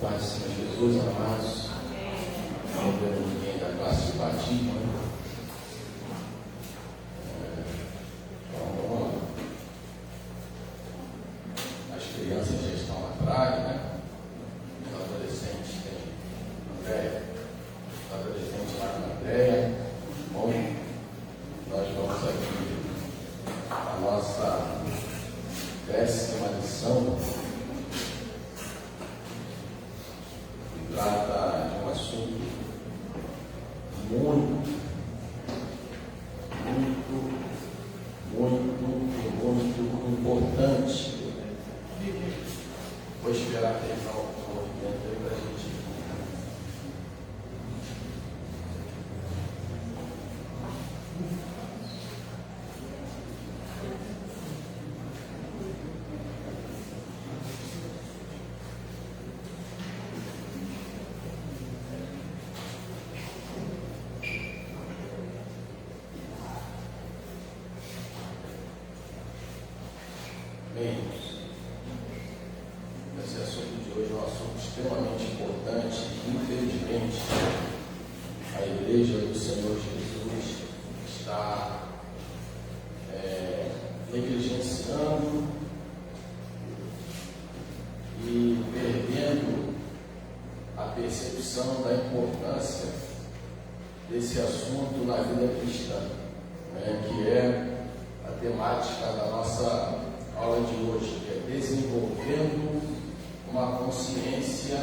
Paz do Senhor Jesus, amados. Não vendo ninguém da classe de batismo, né? Então, as crianças já estão lá atrás, né? Os adolescentes tem Andréia. Os adolescentes lá com Andréia. Bom, nós vamos aqui a nossa 10ª lição. Trata de um assunto muito importante. Vou esperar terminar o movimento aí para a gente. Esse assunto de hoje é um assunto extremamente importante. Infelizmente, a Igreja do Senhor Jesus está negligenciando e perdendo a percepção da importância desse assunto na vida cristã, que é a temática da nossa aula de hoje, que é desenvolvendo uma consciência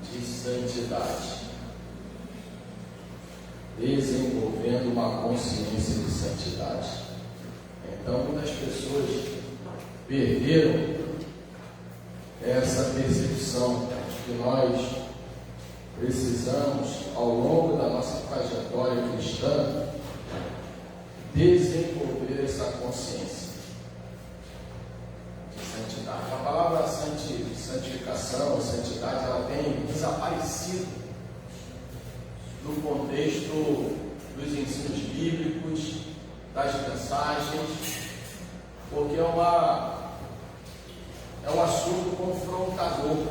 de santidade. Desenvolvendo uma consciência de santidade. Então, muitas pessoas perderam essa percepção de que nós precisamos, ao longo da nossa trajetória cristã, desenvolver essa consciência. A palavra santificação, santidade, ela tem desaparecido no contexto dos ensinos bíblicos, das mensagens, porque é um assunto confrontador,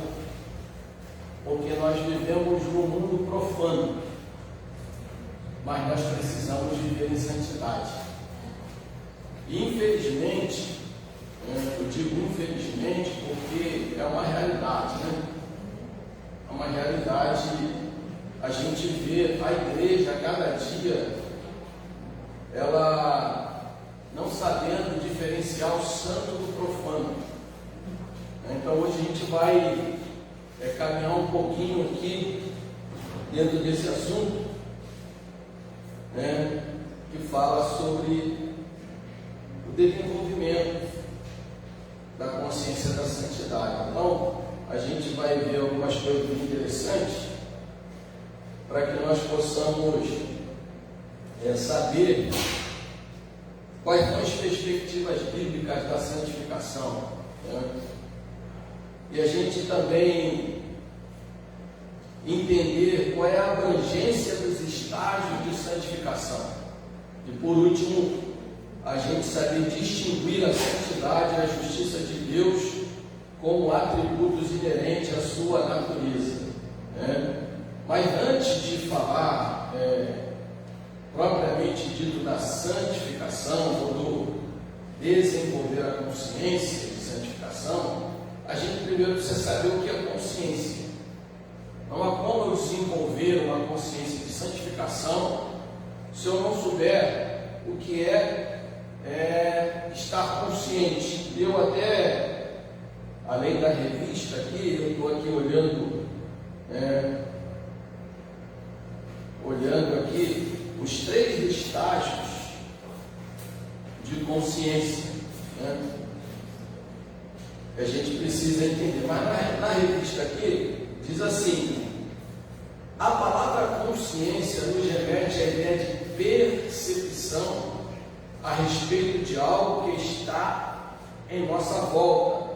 porque nós vivemos num mundo profano, mas nós precisamos viver em santidade. E infelizmente, eu digo infelizmente porque é uma realidade, né? É uma realidade. A gente vê a igreja a cada dia, ela não sabendo diferenciar o santo do profano. Então hoje a gente vai caminhar um pouquinho aqui dentro desse assunto, que fala sobre o desenvolvimento da consciência da santidade. Então, a gente vai ver algumas coisas interessantes para que nós possamos saber quais são as perspectivas bíblicas da santificação, e a gente também entender qual é a abrangência dos estágios de santificação, e por último, a gente saber distinguir a santidade e a justiça de Deus como atributos inerentes à sua natureza. Mas antes de falar propriamente dito da santificação ou do desenvolver a consciência de santificação, a gente primeiro precisa saber o que é consciência. Não há como eu desenvolver uma consciência de santificação se eu não souber o que é estar consciente. Eu até, além da revista aqui, eu estou aqui olhando aqui os 3 estágios de consciência, que a gente precisa entender. Mas na revista aqui diz assim: a palavra consciência nos remete à ideia de percepção a respeito de algo que está em nossa volta.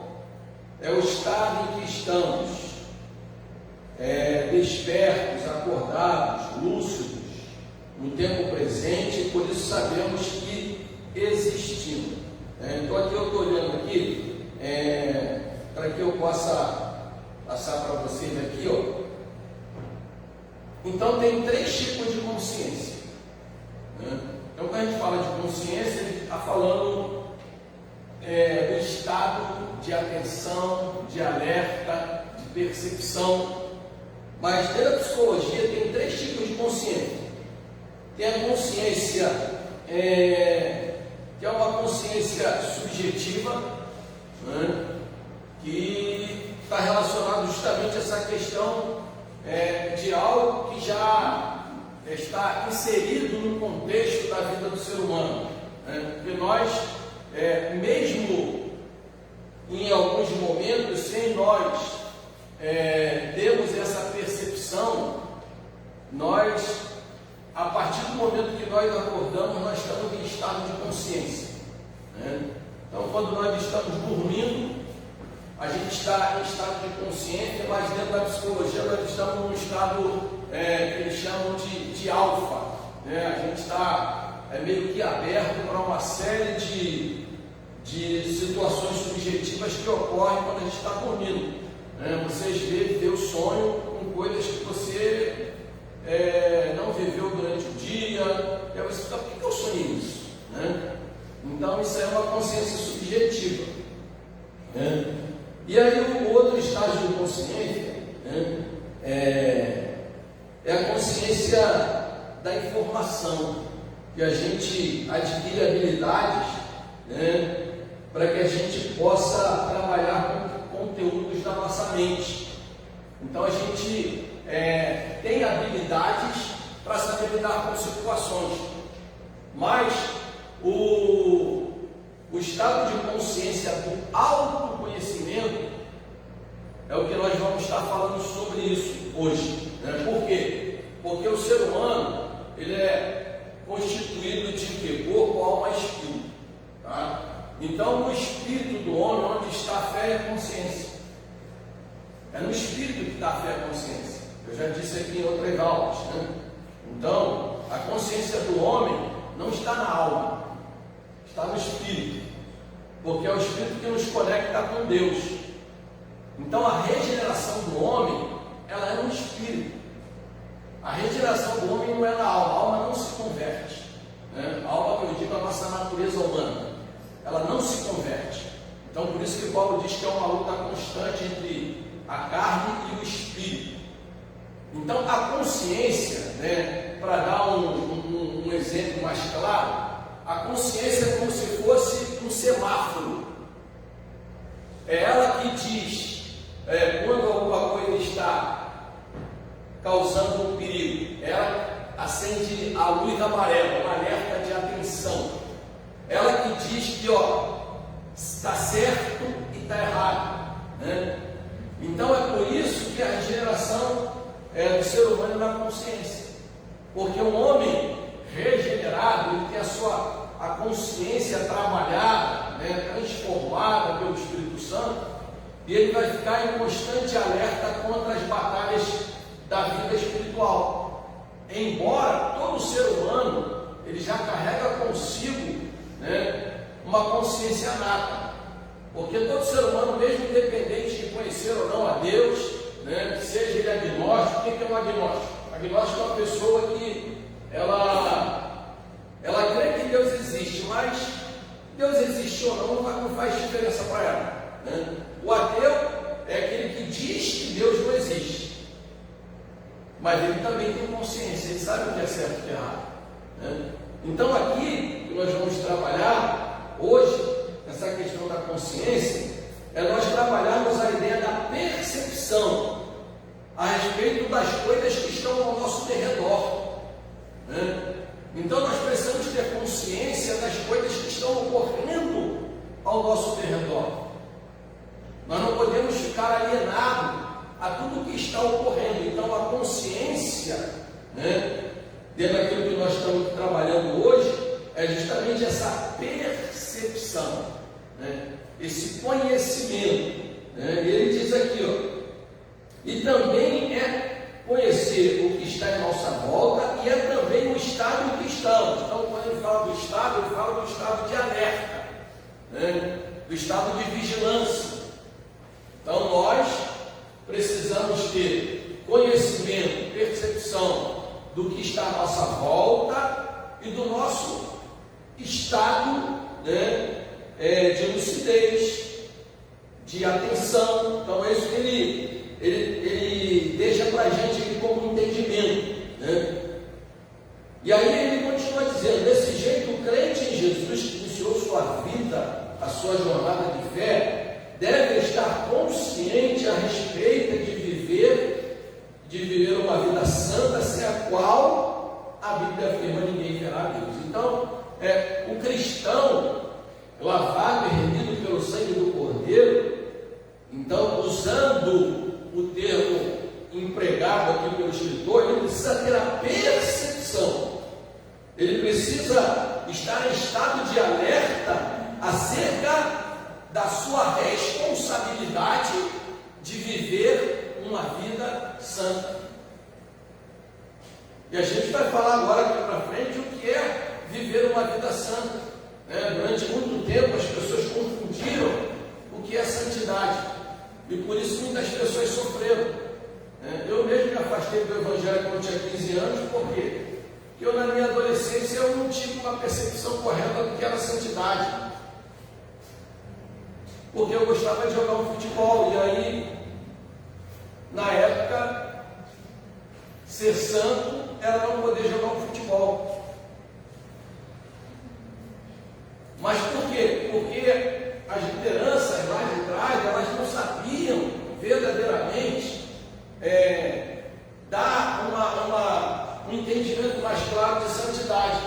É o estado em que estamos, despertos, acordados, lúcidos, no tempo presente, e por isso sabemos que existimos. Então aqui eu estou olhando aqui, para que eu possa passar para vocês aqui, ó. Então tem 3 tipos de consciência, né? Então quando a gente fala de consciência, a gente está falando do estado de atenção, de alerta, de percepção. Mas dentro da psicologia tem 3 tipos de consciência. Tem a consciência que é uma consciência subjetiva, né? Que está relacionado justamente a essa questão de algo que já está inserido no contexto da vida do ser humano, né? Porque nós, mesmo em alguns momentos, sem nós termos essa percepção, nós, a partir do momento que nós acordamos, nós estamos em estado de consciência, né? Então, quando nós estamos dormindo, a gente está em estado de consciência, mas dentro da psicologia nós estamos num estado que eles chamam de alfa, né? A gente está meio que aberto para uma série de situações subjetivas que ocorrem quando a gente está dormindo, né? Você às vezes vê o sonho com coisas que você não viveu durante o dia, e aí você fica, por que eu sonhei isso, né? Então isso é uma consciência subjetiva, né? E aí o outro estágio de consciência, né, é a consciência da informação, que a gente adquire habilidades, né, para que a gente possa trabalhar com conteúdos da nossa mente. Então a gente tem habilidades para saber lidar com situações, mas o estado de consciência do autoconhecimento é o que nós vamos estar falando sobre isso hoje, né? Por quê? Porque o ser humano, ele é constituído de quê? Corpo, alma e espírito, tá? Então, no espírito do homem, onde está a fé e a consciência? É no espírito que está a fé e a consciência. Eu já disse aqui em outras aulas, né? Então, a consciência do homem não está na alma, está no espírito, porque é o espírito que nos conecta com Deus. Então a regeneração do homem, ela é no espírito. A regeneração do homem não é na alma, a alma não se converte, né? A alma, que eu digo, é a nossa natureza humana, ela não se converte. Então por isso que Paulo diz que é uma luta constante entre a carne e o espírito. Então a consciência, né, para dar um exemplo mais claro, a consciência é como se fosse um semáforo. É ela que diz quando alguma coisa está causando um perigo. Ela acende a luz amarela, um alerta de atenção. Ela que diz que está certo e está errado, né? Então é por isso que a regeneração do ser humano é na consciência. Porque um homem regenerado, ele tem a consciência trabalhada, né, transformada pelo Espírito Santo, e ele vai ficar em constante alerta contra as batalhas da vida espiritual. Embora todo ser humano, ele já carrega consigo, né, uma consciência nata, porque todo ser humano, mesmo independente de conhecer ou não a Deus, né, seja ele agnóstico. O que é um agnóstico? Agnóstico é uma pessoa que ela crê que Deus existe, mas Deus existe ou não faz diferença para ela, né? O ateu é aquele que diz que Deus não existe, mas ele também tem consciência, ele sabe o que é certo e o que é errado, né? Então aqui que nós vamos trabalhar hoje, essa questão da consciência, é nós trabalharmos a ideia da percepção a respeito das coisas que estão ao nosso derredor, né? Então nós precisamos ter consciência das coisas que estão ocorrendo ao nosso derredor. Nós não podemos ficar alienados a tudo que está ocorrendo. Então a consciência, né, dentro daquilo que nós estamos trabalhando hoje, é justamente essa percepção, né, esse conhecimento, né? E ele diz aqui, e também é conhecer o que está em nossa volta, e é também o estado em que estamos. Então, quando ele fala do estado, ele fala do estado de alerta, né, do estado de vigilância. Então, nós precisamos ter conhecimento, percepção do que está à nossa volta e do nosso estado, né, de lucidez, de atenção. Então é isso que ele deixa para a gente aqui como entendimento, né? E aí ele continua dizendo: desse jeito, o crente em Jesus que iniciou sua vida, a sua jornada de fé, deve estar consciente a respeito de viver uma vida santa, sem a qual a Bíblia afirma ninguém verá a Deus. Então, o cristão lavado e remido pelo sangue do Cordeiro, então, usando o termo empregado aqui pelo escritor, ele precisa ter a percepção, ele precisa estar em estado de alerta acerca da sua responsabilidade de viver uma vida santa. E a gente vai falar agora aqui para frente o que é viver uma vida santa. Durante muito tempo as pessoas confundiram o que é santidade, e por isso muitas pessoas sofreram. Eu mesmo me afastei do Evangelho quando tinha 15 anos, por quê? Porque eu, na minha adolescência, eu não tive uma percepção correta do que era santidade. Porque eu gostava de jogar um futebol, e aí, na época, ser santo era não poder jogar um futebol. Mas por quê? Porque as lideranças lá de trás, elas não sabiam verdadeiramente dar um entendimento mais claro de santidade.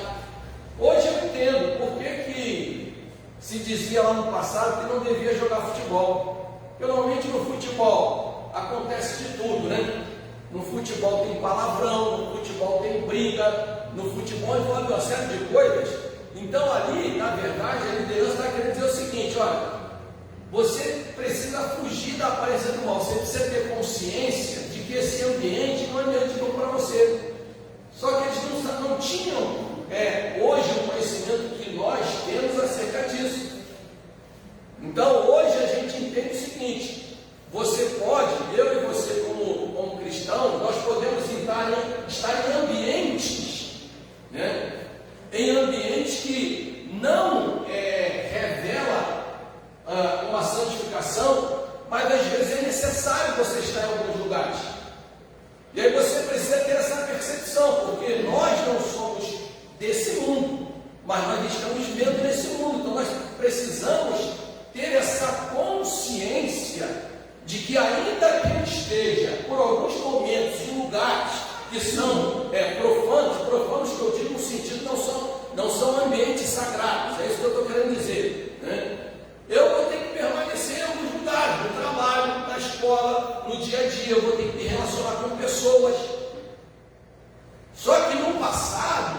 Hoje eu entendo por que se dizia lá no passado que não devia jogar futebol. Porque normalmente no futebol acontece de tudo, né? No futebol tem palavrão, no futebol tem briga, no futebol envolve uma série de coisas. Então ali, na verdade, a liderança está querendo dizer o seguinte: olha, você precisa fugir da aparência do mal, você precisa ter consciência de que esse ambiente não é ambiente bom para você. Só que eles não tinham hoje o conhecimento que nós temos acerca disso. Então hoje a gente entende o seguinte: você pode, eu e você como cristão, nós podemos estar em ambientes, né? Em ambientes que não revela uma santificação, mas às vezes é necessário você estar em alguns lugares. E aí você precisa ter essa percepção, porque nós não somos desse mundo, mas nós estamos vivendo nesse mundo. Então nós precisamos ter essa consciência de que, ainda que eu esteja por alguns momentos em lugares que são profanos que eu digo no sentido, não são ambientes sagrados, é isso que eu estou querendo dizer, né? Eu vou ter que permanecer em alguns lugares, no trabalho, na escola, no dia a dia, eu vou ter que me relacionar com pessoas. Só que no passado,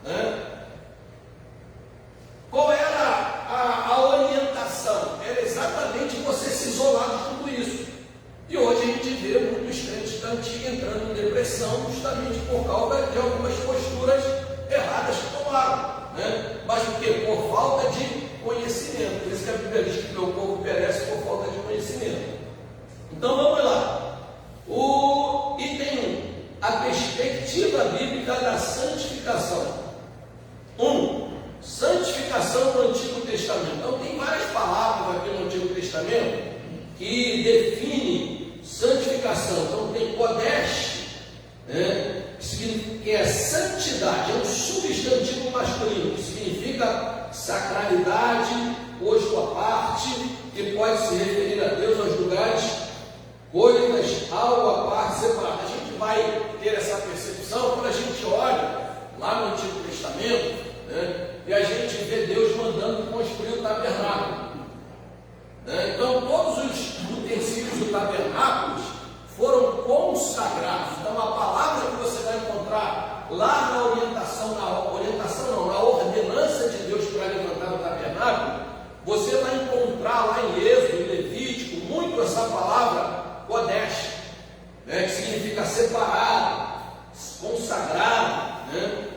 né, qual era a orientação? Era exatamente você se isolar de tudo isso. E hoje a gente vê muitos crentes da antiga entrando em depressão justamente por causa de algumas posturas erradas que tomaram, né? Mas por quê? Por falta de conhecimento. Por isso que a Bíblia diz que meu povo perece por falta de conhecimento. Então vamos lá. O item 1, a perspectiva bíblica da santificação. 1. Santificação no Antigo Testamento. Então tem várias palavras aqui no Antigo Testamento que definem santificação. Então tem Kodesh, né, que é santidade, é um substantivo masculino, que significa sacralidade, posto à parte, que pode se referir a Deus aos lugares, coisas, algo à parte, separado. A gente vai ter essa percepção quando a gente olha lá no Antigo Testamento, né, e a gente vê Deus mandando construir o tabernáculo. Então todos os utensílios do tabernáculo foram consagrados. Então a palavra que você vai encontrar lá na na ordenança de Deus para levantar o tabernáculo, você vai encontrar lá em Êxodo, em Levítico, muito essa palavra Kodesh, né, que significa separado, consagrado, né?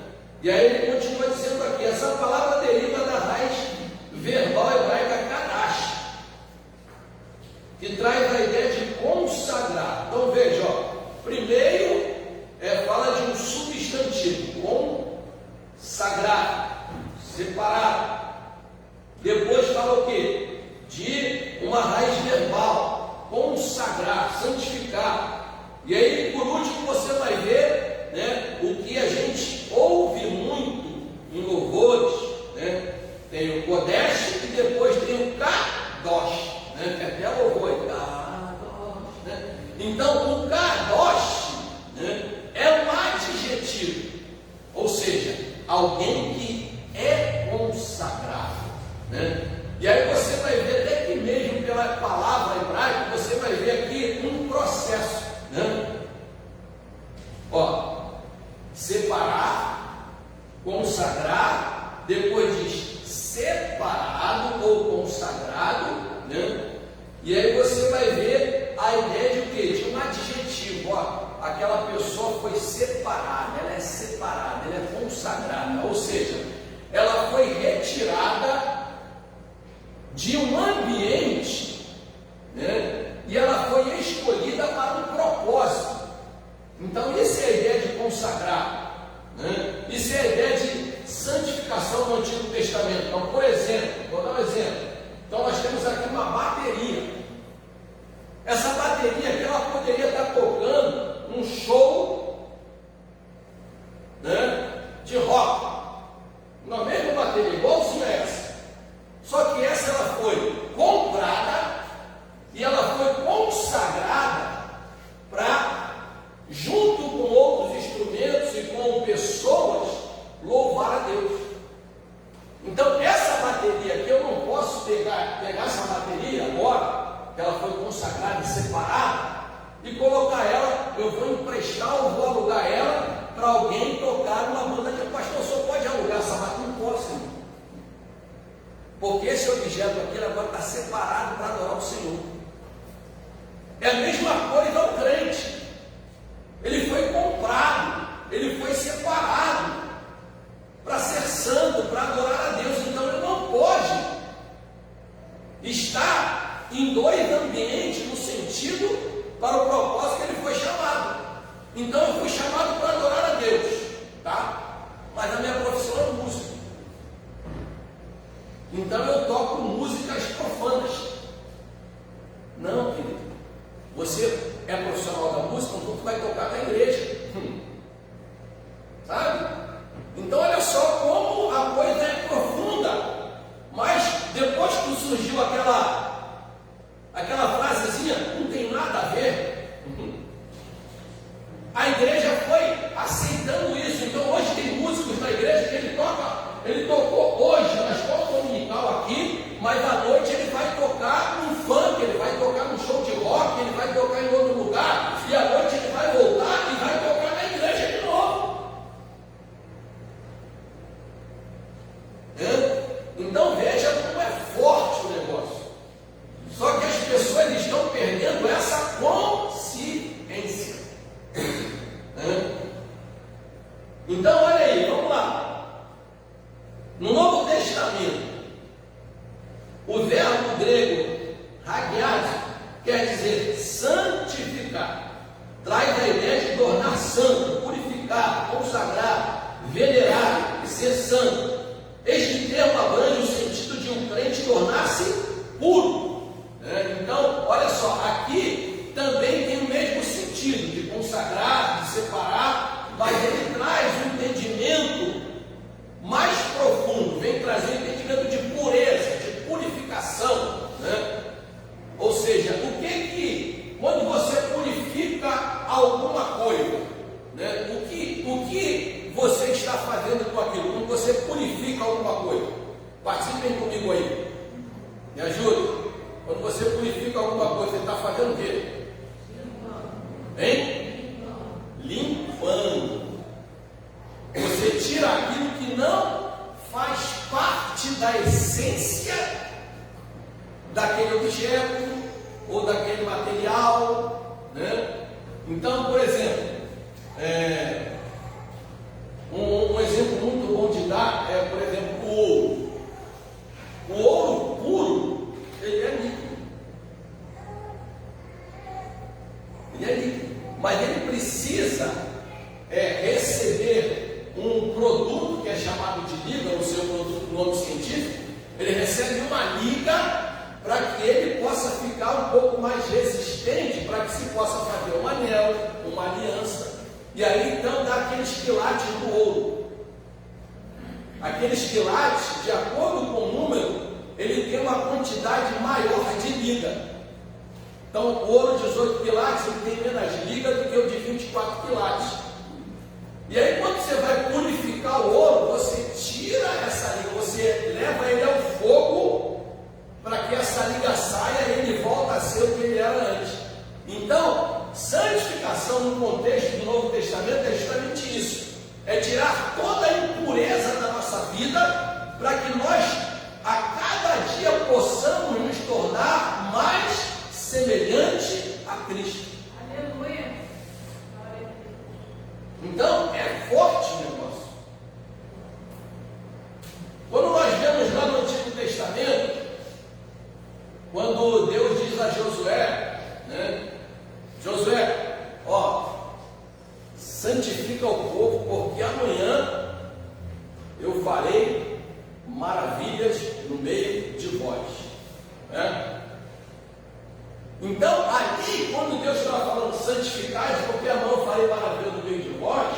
E aí ele continua dizendo aqui, essa palavra deriva da raiz verbal hebraica kadash, que traz a ideia de consagrar. Então veja, E aí, por último, você vai ver, né, o que a gente ouve muito em louvores, né? Tem o Kodesh e depois tem o Kadosh, né? Que até louvor é Kadosh, né? Então, o Kadosh, né, é um adjetivo, ou seja, alguém que é consagrado, né? E aí você vai ver, até que mesmo pela palavra hebraica, você vai ver aqui um processo, né? Ó, separar, consagrar, depois diz separado ou consagrado, né? E aí você vai ver a ideia de o quê? De um adjetivo, ó, aquela pessoa foi separada, ela é separada, ela é consagrada, ou seja, ela foi retirada de um ambiente, né? E ela foi escolhida para um propósito. Então, isso é a ideia de consagrar, né? Isso é a ideia de santificação no Antigo Testamento. Então, por exemplo, vou dar um exemplo. Então, nós temos aqui uma bateria. Essa bateria aqui, ela poderia estar tocando um show, né, de rock. Na mesma bateria, igualzinha a essa. Só que essa ela foi comprada e ela foi consagrada para, junto com outros instrumentos e com pessoas, louvar a Deus. Então, essa bateria aqui, eu não posso pegar essa bateria agora, que ela foi consagrada e separada, e colocar ela, eu vou emprestar ou vou alugar ela para alguém tocar numa banda de pastor. Só pode alugar essa bateria? Não posso, irmão. Porque esse objeto aqui agora está separado para adorar o Senhor. É a mesma coisa ao crente. Ele foi comprado, ele foi separado para ser santo, para adorar a Deus. Então ele não pode estar em dois ambientes no sentido para o propósito que ele foi chamado. Então eu fui chamado para adorar a Deus, tá? Mas a minha profissão é música. Então eu toco músicas profanas. Não, querido. Você é profissional da música, então tu vai tocar na igreja. Sabe? Então olha só como a coisa é profunda. Mas depois que surgiu aquela frasezinha, não tem nada a ver. A igreja foi aceitando isso. Então hoje tem músicos na igreja que ele tocou hoje na escola dominical aqui, mas à noite ele vai tocar um funk, ele vai tocar num show de rock, ele vai tocar em outro lugar, e à noite ele vai voltar e vai tocar na igreja de novo. Então veja como é forte o negócio. Só que as pessoas estão perdendo essa consciência. Então olha aí, vamos lá. No Novo Testamento, o verbo grego hagiad quer dizer santificar. Traz a ideia de tornar santo, purificar, consagrar, venerar e ser santo. Este termo abrange o sentido de um crente tornar-se puro. Então, olha só, aqui também tem o mesmo sentido de consagrar, de separar, mas ele traz um entendimento mais profundo, vem trazer um entendimento de pureza, de purificação, né? Ou seja, quando você purifica alguma coisa, né? O que você está fazendo com aquilo? Quando você purifica alguma coisa, participem comigo aí, me ajuda. Quando você purifica alguma coisa, você está fazendo o quê? Hein? Limpando. Você tira aquilo que não faz parte da essência daquele objeto ou daquele material, né? Então, por exemplo, um exemplo muito bom de dar é, por exemplo, o ouro. O ouro puro, ele é líquido. Ele é líquido, mas ele precisa receber um produto que é chamado de liga, o seu produto, nome científico. Ele recebe uma liga para que ele possa ficar um pouco mais resistente, para que se possa fazer um anel, uma aliança. E aí então dá aqueles quilates do ouro. Aqueles quilates, de acordo com o número, ele tem uma quantidade maior de liga. Então o ouro de 18 quilates ele tem menos liga do que o de 24 quilates. E aí quando você vai purificar o ouro, você tira essa liga, você leva ele ao fogo, para que essa liga saia e ele volta a ser o que ele era antes. Então, santificação no contexto do Novo Testamento é justamente isso. É tirar toda a impureza da nossa vida, para que nós, a cada dia, possamos nos tornar mais semelhante a Cristo. Aleluia. Então, é forte o negócio. Quando nós vemos lá no Antigo Testamento, quando Deus diz a Josué, né? Josué, ó, santifica o povo, porque amanhã eu farei maravilhas no meio de vós, né? Então, ali, quando Deus estava falando santificais, porque amanhã eu farei maravilhas no meio de vós,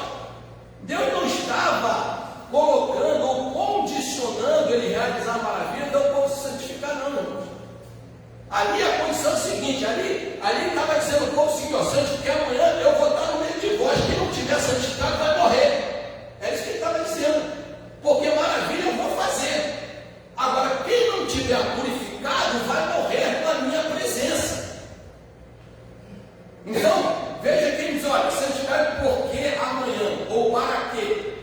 Deus não estava colocando ou condicionando ele realizar a maravilha, então o povo se santificar, não, irmãos. Ali a condição é a seguinte, ali estava dizendo o povo seguinte, ó, santifique amanhã, eu vou estar no meio de vós, quem não tiver santificado vai morrer. É isso que ele estava dizendo, porque maravilha eu vou fazer. Agora, quem não tiver purificado vai morrer na minha presença. Então, veja que ele diz, olha, santificado porque amanhã, ou para quê?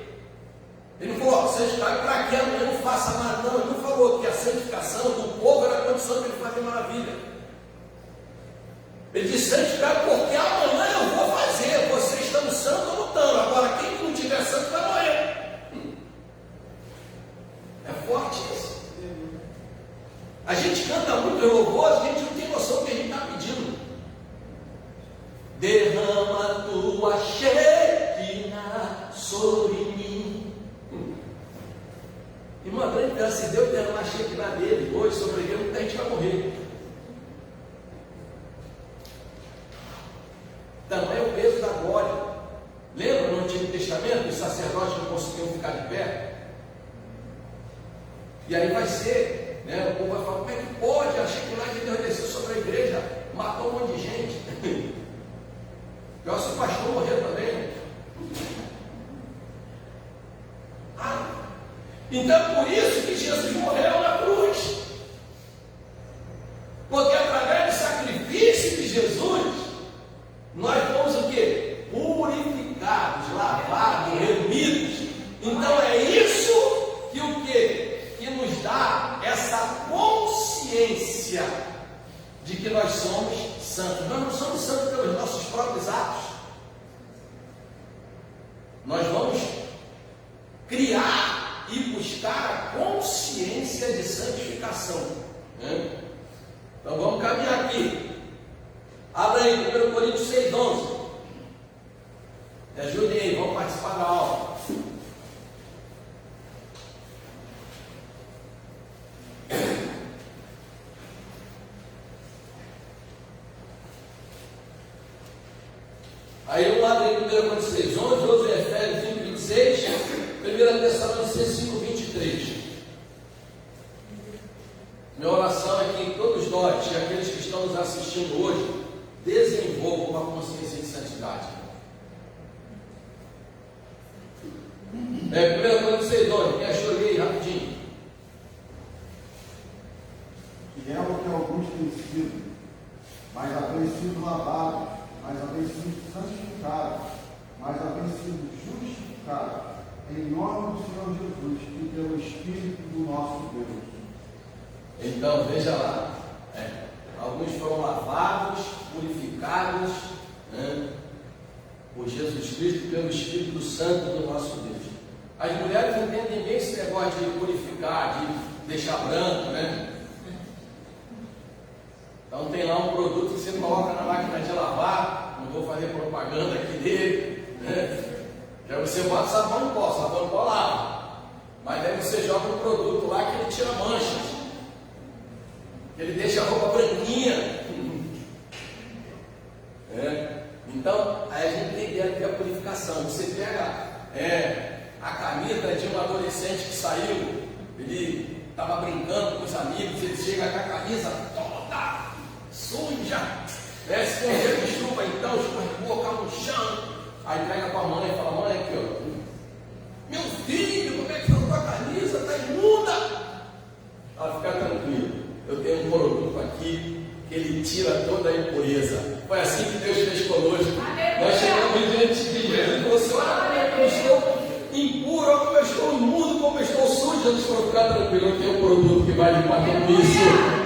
Ele não falou, santificado para que amanhã não faça nada, não, ele não falou que a santificação do povo era a condição de ele fazer maravilha. Ele disse, santificado porque amanhã eu vou fazer, vocês estão santos ou não estão, agora quem não tiver santo vai morrer. É forte isso. A gente canta muito louvor, a gente não tem noção do que a gente está pedindo. Derrama tua Shekinah sobre mim. E uma grande graça, se Deus derramar a Shekinah dele hoje sobre ele, muita gente vai morrer. Também o peso da glória. Lembra no Antigo Testamento os sacerdotes não conseguiam ficar de pé? E aí vai ser, né? O povo vai falar, como é que pode a Shekinah de Deus descer sobre a igreja? Matou um monte de gente. Pior se o pastor morrer também. Então é por isso que Jesus morreu na cruz. Porque através do sacrifício de Jesus, nós fomos o quê? Purificados, lavados, remidos. Então é isso que o quê? Que nos dá essa consciência de que nós somos santos. Nós não somos santos pelos nossos próprios atos. Nós vamos criar e buscar a consciência de santificação, né? Então vamos caminhar aqui. Abra aí, 1 Coríntios 6:11. Me ajudem aí, vamos participar da aula. Aí eu abro aí 1 Coríntios 6:11, outro é Efésios 5:26, 1 Tessalonicenses 5:23. Minha oração é que todos nós e aqueles que estão nos assistindo hoje desenvolvam uma consciência de santidade. 1 Coríntios 6:11, quem achou aí rapidinho? Que é o que alguns têm sido, mas havem sido lavados, mas havem sido santificados, mas havem sido justificados, em nome do Senhor Jesus e pelo Espírito do nosso Deus. Então, veja lá, alguns foram lavados, purificados, né, por Jesus Cristo e pelo Espírito Santo do nosso Deus. As mulheres entendem bem esse negócio de purificar, de deixar branco, né? Então tem lá um produto que você coloca na máquina de lavar, não vou fazer propaganda aqui dele, né? Já você bota sabão em pó lava. Mas aí você joga um produto lá que ele tira manchas. Ele deixa a roupa branquinha. Então, aí a gente tem ideia do que é a purificação. Você pega a camisa de um adolescente que saiu, ele estava brincando com os amigos, ele chega com a camisa toda suja, se for de chuva, então escorregou, caiu no chão, aí pega com a mãe e fala: mãe, aqui ó, meu filho, como é que ficou a camisa? Está imunda. Ela fica tranquila, eu tenho um produto aqui que ele tira toda a impureza. Foi assim que Deus fez conosco. Nós chegamos diante de Jesus e falou assim: olha como é que eu estou impuro, olha como eu estou imundo, como eu estou sujo. Jesus falou: fica tranquilo, eu tenho um produto que vai limpar tudo isso.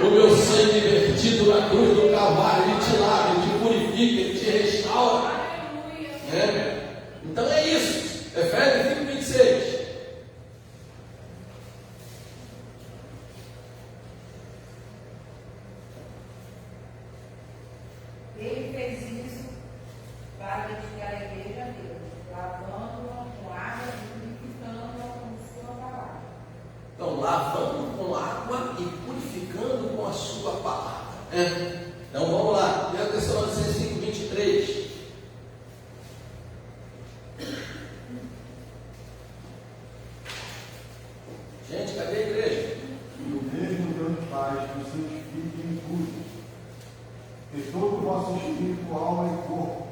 O meu sangue vertido na cruz do Calvário, ele te lava, ele te purifica, ele te restaura. Então é isso. Efésios 5:26. Ele fez isso para dedicar a igreja a Deus, lavando-a com água e purificando-a com sua palavra. Então, lavando com água e purificando com a sua palavra. Então vamos lá. 1 Tessalonicenses 5:23. Gente, cadê a igreja? E o mesmo Deus Pai nos santifique em tudo, que todo o vosso espírito, alma e corpo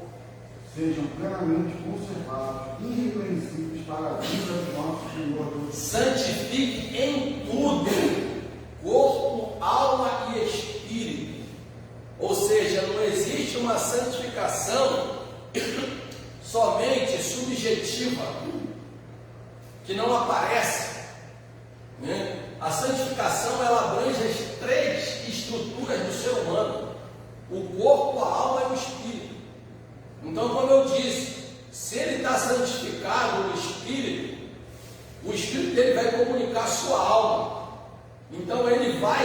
sejam plenamente conservados, irrepreensíveis para a vida do nosso Senhor Deus. Santifique em tudo, corpo, alma e espírito. Ou seja, não existe uma santificação somente subjetiva, que não aparece. A santificação, ela abrange as 3 estruturas do ser humano: o corpo, a alma e o espírito. Então, como eu disse, se ele está santificado no espírito, o espírito dele vai comunicar a sua alma. Então ele vai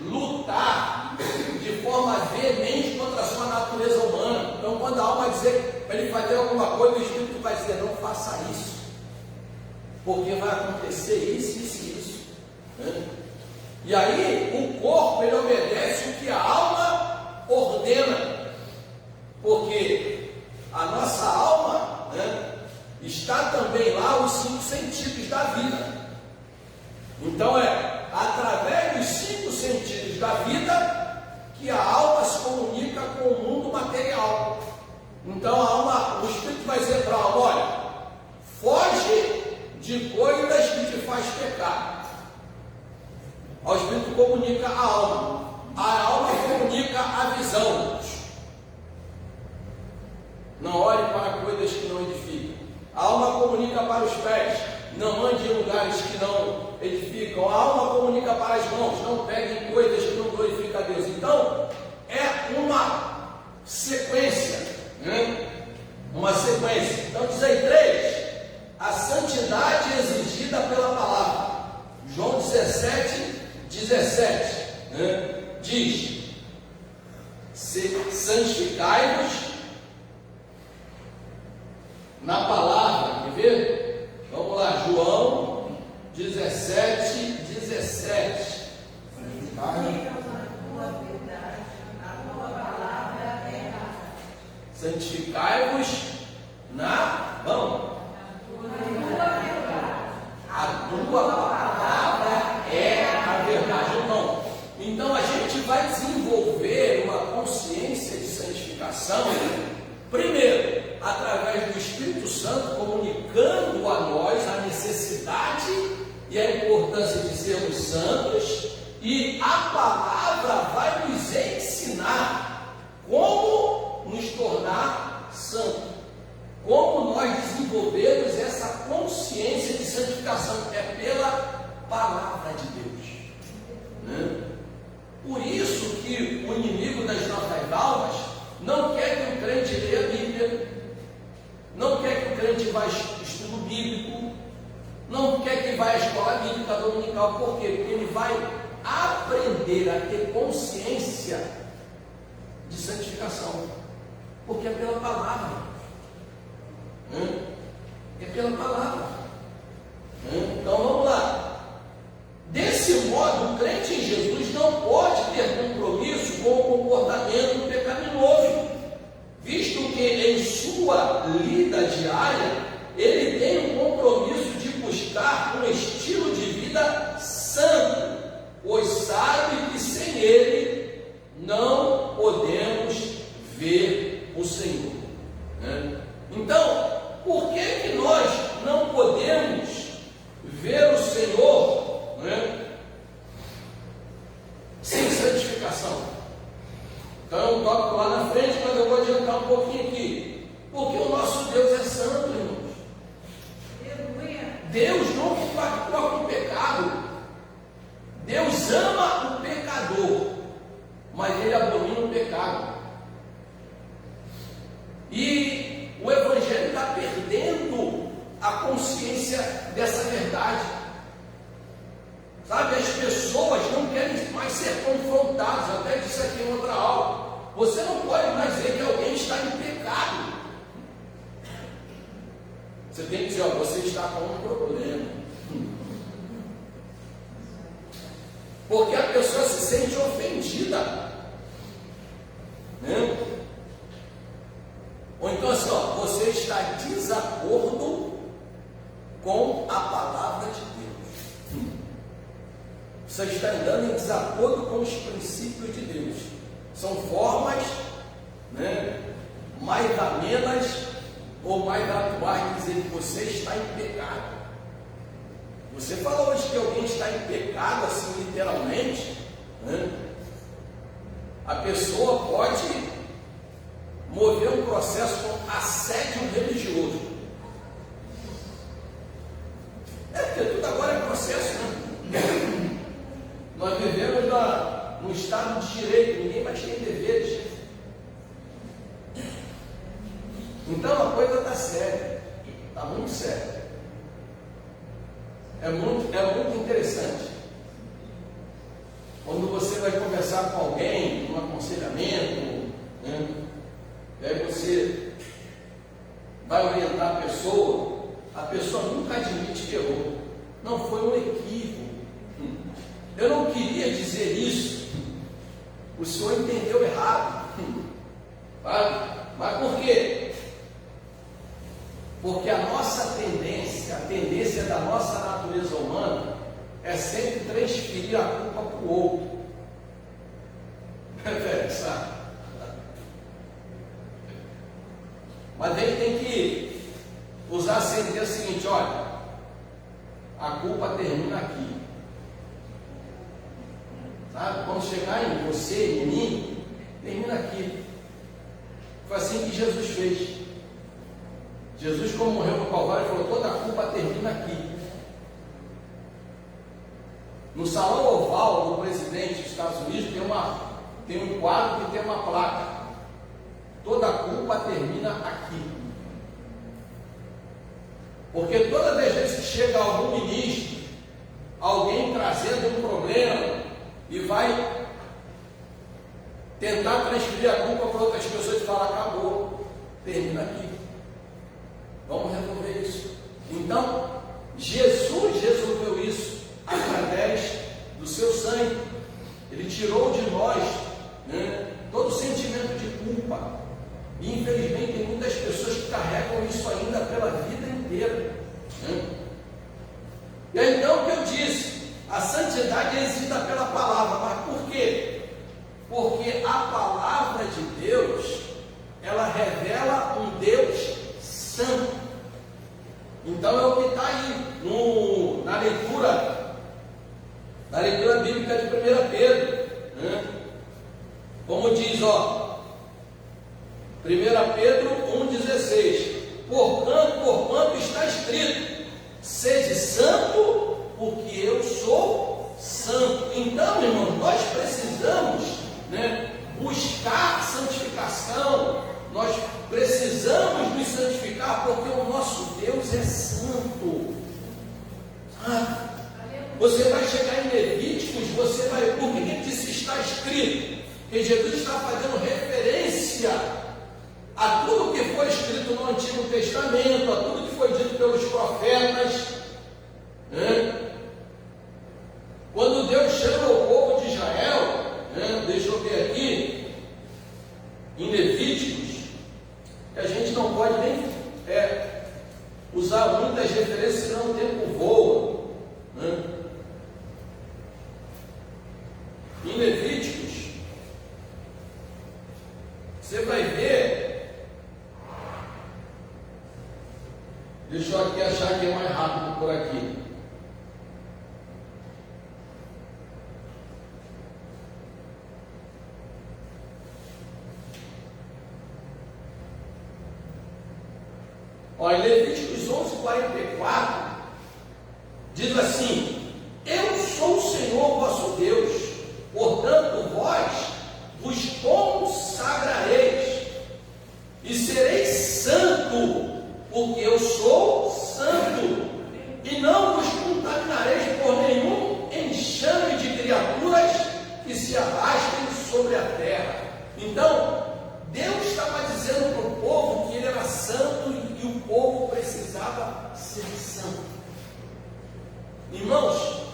lutar de forma veemente contra a sua natureza humana. Então, quando a alma dizer para ele fazer alguma coisa, o espírito vai dizer: não faça isso, porque vai acontecer isso, isso e isso. E aí o corpo, ele obedece o que a alma ordena, porque a nossa alma está também lá os 5 sentidos da vida. Então é através dos 5 sentidos da vida que a alma se comunica com o mundo material. Então a alma, o espírito vai dizer para a alma: olha, foge de coisas que te faz pecar. O espírito comunica a alma comunica a visão. Não olhe para coisas que não edificam. A alma comunica para os pés: não ande em lugares que não edificam. A alma comunica para as mãos: não pegue coisas que não glorificam a Deus. Então, é uma sequência, uma sequência. Então, diz aí 3: a santidade exigida pela palavra. João 17 diz: santificai-vos na palavra. Quer ver? Vamos lá, João 17. Santificai-vos na, vamos, a tua palavra é a verdade. Então a gente vai desenvolver uma consciência de santificação, primeiro, através do Espírito Santo comunicando a nós a necessidade e a importância de sermos santos, e a palavra vai nos ensinar como nos tornar santos, como nós desenvolvermos essa consciência de santificação. É pela palavra de Deus, Por isso que o inimigo das nossas almas não quer que o crente leia a Bíblia, não quer que o crente vá estudo bíblico, não quer que vá à escola bíblica dominical. Por quê? Porque ele vai aprender a ter consciência de santificação, porque é pela palavra. É pela palavra. Então vamos lá. Desse modo, o crente em Jesus não pode ter em sua lida diária, ele tem um compromisso de buscar um estilo de vida santo, pois sabe que sem ele não podemos ver o Senhor, né? Então, por que nós não podemos ver o Senhor, né, sem santificação? Então é um tópico lá na frente, mas eu vou adiantar um pouquinho aqui. Porque o nosso Deus é santo, irmãos. Deus não compactua com o pecado. Deus ama o pecador, mas ele abomina o pecado. E o Evangelho está perdendo a consciência dessa verdade. Sabe, as pessoas não querem mais ser confrontadas. Até disse aqui em outra aula: você não pode mais dizer que alguém está em pecado. Você tem que dizer: ó, você está com um problema. Porque a pessoa se sente ofendida, né? Ou então assim, ó, você está em desacordo com a palavra de Deus. Você está andando em desacordo com os princípios de Deus. São formas, né, mais amenas ou mais atuais de dizer que você está em pecado. Você fala hoje que alguém está em pecado, assim, literalmente, né? A pessoa pode mover um processo com assédio religioso. Porque tudo agora é processo, né? Nós vivemos no Estado de Direito, ninguém mais tem deveres. Então a coisa está séria, está muito séria. É muito interessante. Quando você vai conversar com alguém, um aconselhamento, né? E aí você vai orientar a pessoa nunca admite que errou. Não, foi um equívoco. Eu não queria dizer isso. O senhor entendeu errado. Mas por quê? Porque a nossa tendência, a tendência da nossa natureza humana é sempre transferir a culpa para o outro. Sabe? Mas ele tem que usar a sentença seguinte: olha, a culpa termina aqui. Sabe? Quando chegar em você, em mim, termina aqui. Foi assim que Jesus fez. Jesus, como morreu no Calvário, falou: toda a culpa termina aqui. No salão oval do presidente dos Estados Unidos tem um quadro que tem uma placa: toda a culpa termina aqui. Porque todas as vezes que chega algum ministro, alguém trazendo um problema e vai tentar transferir a culpa para outras pessoas e fala: acabou, termina aqui. Vamos resolver isso. Então, Jesus resolveu isso através do seu sangue. Ele tirou de nós, né, todo sentimento de culpa. E infelizmente tem muitas pessoas que carregam isso ainda pela vida inteira, né? E aí, então, o que eu disse, a santidade é exigida pela palavra. Mas por quê? Porque a palavra de Deus, ela revela um Deus santo. Então é o que está aí na leitura bíblica de 1 Pedro, né? Como diz, ó, 1 Pedro 1,16: porquanto está escrito: sede santo, porque eu sou santo. Então, irmãos, nós precisamos, né, buscar santificação. Nós precisamos nos santificar, porque o nosso Deus é santo. Você vai chegar em Levíticos, você vai... Por que ele disse está escrito? Porque Jesus está fazendo referência a tudo que foi escrito no Antigo Testamento, a tudo que foi dito pelos profetas, né? Quando Deus chama o povo de Israel, né? Deixa eu ver aqui, em Levíticos, a gente não pode nem usar muitas referências, senão o tempo voa, né? Em Levíticos, você vai ver, deixa eu aqui achar que é mais rápido por aqui. Olha, em Levíticos 11:44, diz assim: eu sou o Senhor vosso Deus, portanto vós vos consagrareis e sereis santo, porque eu sou santo, e não vos contaminareis por nenhum enxame de criaturas que se arrastem sobre a terra. Então, Deus estava dizendo para o povo que ele era santo e o povo precisava ser santo. Irmãos,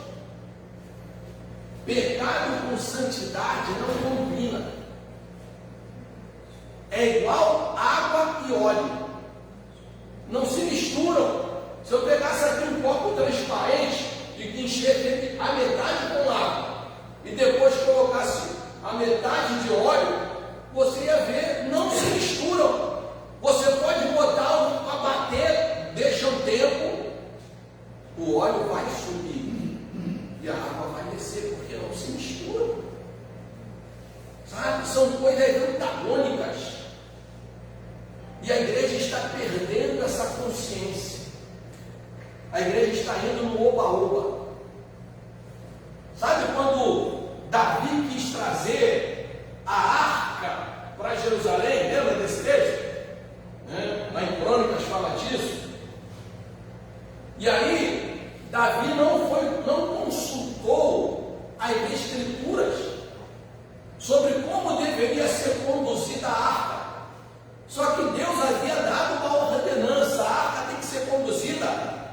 pecado com santidade não combina. É igual água e óleo. Não se misturam. Se eu pegasse aqui um copo transparente e encher a metade com água e depois colocasse a metade de óleo, você ia ver, não se misturam. Você pode botar para bater, deixa um tempo, o óleo vai subir e a água vai descer, porque não se misturam. Sabe? São coisas antagônicas. E a igreja está perdendo essa consciência. A igreja está indo no oba-oba. Sabe quando Davi quis trazer a arca para Jerusalém? Lembra desse texto? Lá em Crônicas fala disso. E aí, Davi não consultou as escrituras sobre como deveria ser conduzida a arca. Só que Deus havia dado uma ordenança: a arca tem que ser conduzida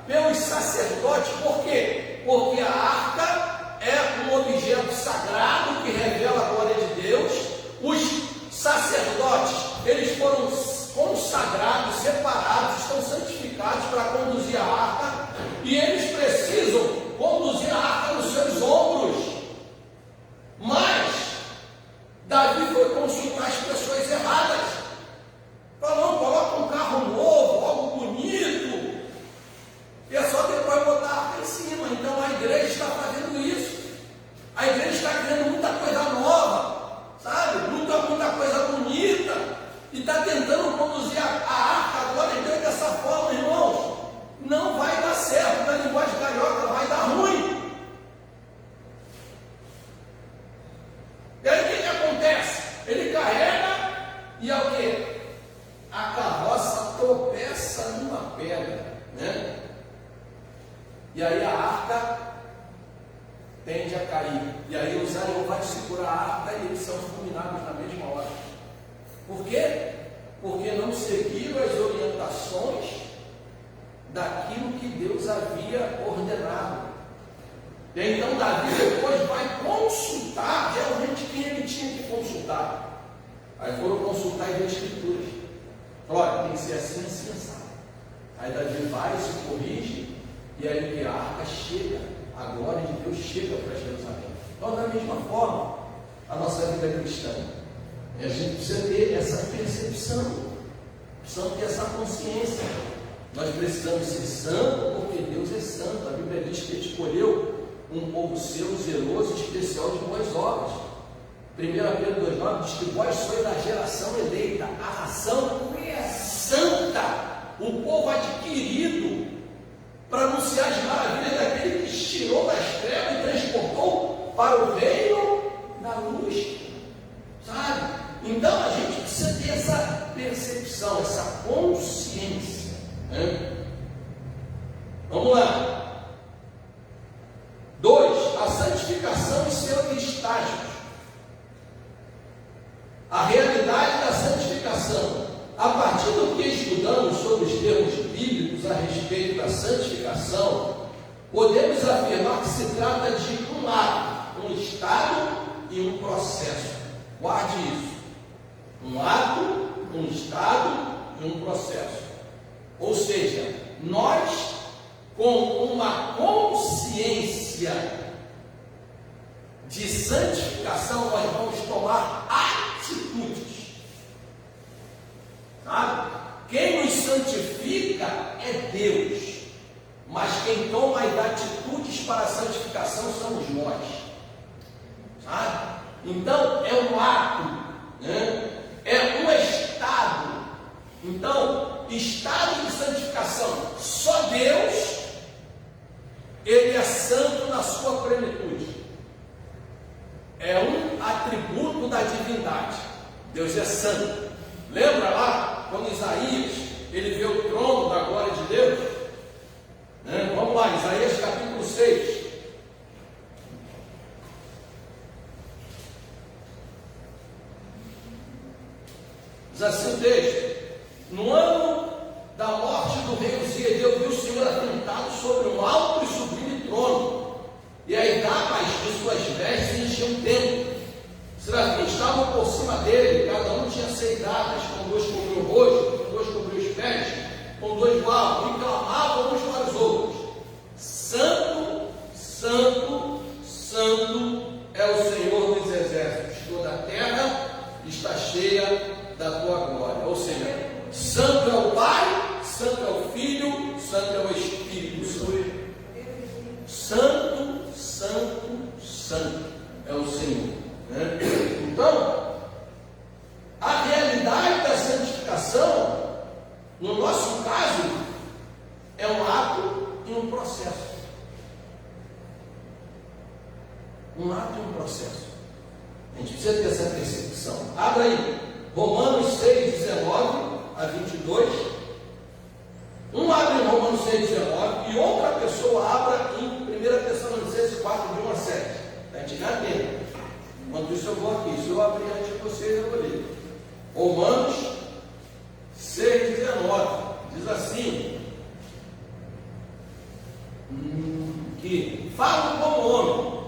pelos sacerdotes. Por quê? Porque a arca é um objeto sagrado que revela a glória de Deus. Os sacerdotes, eles foram consagrados, separados, estão santificados para conduzir a arca, e eles precisam conduzir a arca nos seus ombros. Mas Davi foi consultar as pessoas erradas. Falou: coloca um carro novo, algo bonito, e é só depois botar a arca em cima. Então a igreja está fazendo isso. A igreja está criando muita coisa nova, sabe? Muita coisa bonita, e está tentando conduzir a arca agora. Então, dessa forma, irmãos, não vai dar certo. Na linguagem carioca, vai dar ruim. E aí o que acontece? Ele carrega e é o quê? A carroça tropeça numa pedra, né? E aí a arca tende a cair. E aí o Zaion vai segurar a arca e eles são fulminados na mesma hora. Por quê? Porque não seguiram as orientações daquilo que Deus havia ordenado. E então Davi depois vai consultar realmente quem ele tinha que consultar. Aí foram consultar as escrituras. Olha, tem que ser assim, assim, assim. Aí Davi vai, se corrige, e aí que a arca chega, a glória de Deus chega para Jerusalém. Então, da mesma forma, a nossa vida cristã, a gente precisa ter essa percepção, precisamos ter essa consciência. Nós precisamos ser santos, porque Deus é santo. A Bíblia diz que Ele escolheu um povo seu, zeloso, especial de boas obras. 1 Pedro 2,9 diz que vós sois a geração eleita, a nação santa, o povo adquirido, para anunciar as maravilhas daquele que te tirou das trevas e transportou para o reino da luz. Sabe? Então a gente precisa ter essa percepção, essa consciência, né? Vamos lá. 2. A santificação e seus estágios. A realidade da santificação. A partir do que estudamos sobre os termos bíblicos a respeito da santificação, podemos afirmar que se trata de um ato, um estado e um processo. Guarde isso. Um ato, um estado de um processo. Ou seja, nós, com uma consciência de santificação, nós vamos tomar atitudes. Sabe? Quem nos santifica é Deus. Mas quem toma as atitudes para a santificação somos nós. Sabe? Então, é um ato, né? É um estado. Então, estado de santificação, só Deus, Ele é santo na sua plenitude. É um atributo da divindade. Deus é santo. Lembra lá, quando Isaías, ele vê o trono da glória de Deus? Né? Vamos lá, Isaías capítulo 6. Diz assim o texto: no ano da morte do rei Uzias, eu vi o Senhor assentado sobre um alto e sublime trono, e as abas de suas vestes enchiam o templo. Serafins estavam por cima dele, cada um tinha 6 asas, com 2 cobriu o rosto, com 2 cobriu os pés, com 2 voavam, e clamavam uns para os outros: Santo, Santo, Santo é o Senhor dos exércitos, toda a terra está cheia da tua glória. Ou seja, santo é o Pai, santo é o Filho, santo é o Espírito Santo. Santo, santo, santo é o Senhor, né? Então, a realidade da santificação, no nosso caso, é um ato e um processo. Um ato e um processo. A gente precisa ter essa percepção. Abra aí Romanos 6, 19 a 22. Um abre em Romanos 6, 19 e outra pessoa abra em 1 Tessalonicenses 4, de 1 a 7. Para a gente ganhar tempo. Enquanto isso eu vou aqui. Se eu abrir antes de vocês, eu vou ler. Romanos 6, 19. Diz assim: que falo como homem,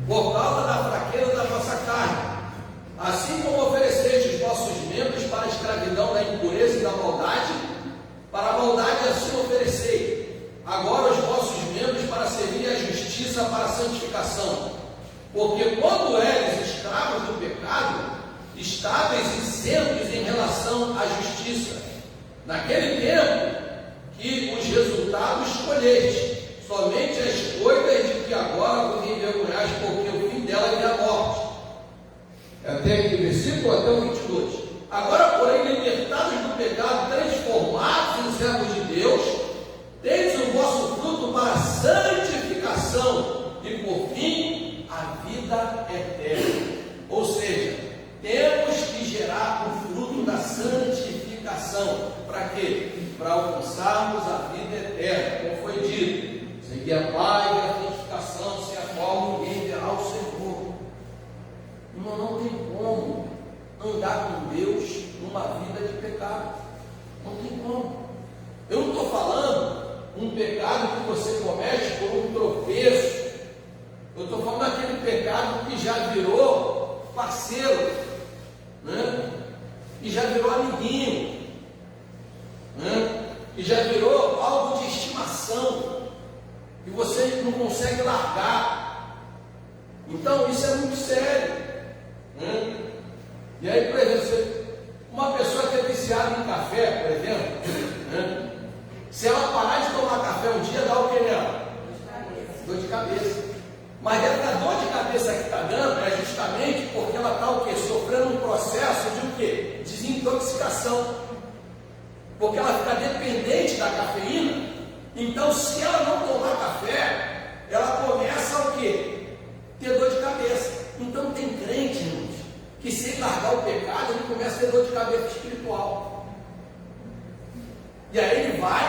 por causa da fraqueza da vossa carne, assim como ofereceste os vossos membros para a escravidão da impureza e da maldade, para a maldade assim oferecei, agora os vossos membros para servir à justiça, para a santificação. Porque quando eres escravos do pecado, estáveis e isentos em relação à justiça, naquele tempo que os resultados escolheste, somente as coisas de que agora vos envergonhais, porque o fim dela é a morte. Até aqui, versículo até o 22. Agora, porém, libertados do pecado, transformados em servos de Deus, tendes o vosso fruto para a santificação e, por fim, a vida eterna. Ou seja, temos que gerar o fruto da santificação. Para quê? Para alcançarmos a vida eterna, como foi dito: seguir a paz e a santificação, sem a qual ninguém verá o Senhor. Irmão, não tem como andar com Deus numa vida de pecado. Não tem como. Eu não estou falando um pecado que você comete por um tropeço. Eu estou falando daquele pecado que já virou parceiro, né? E já virou amiguinho, né? E já virou algo de estimação, que você não consegue largar. Então isso é muito sério, né? E aí, por exemplo, uma pessoa que é viciada em café, por exemplo, né? Se ela parar de tomar café um dia, dá o que nela? Dor de cabeça. Mas essa dor de cabeça que está dando é justamente porque ela está o quê? Sofrendo um processo de o quê? Desintoxicação. Porque ela fica dependente da cafeína. Então, se ela não tomar café, ela começa o quê? Ter dor de cabeça. Então, tem crente, irmãos, que sem largar o pecado, ele começa a ter dor de cabeça espiritual. E aí ele vai,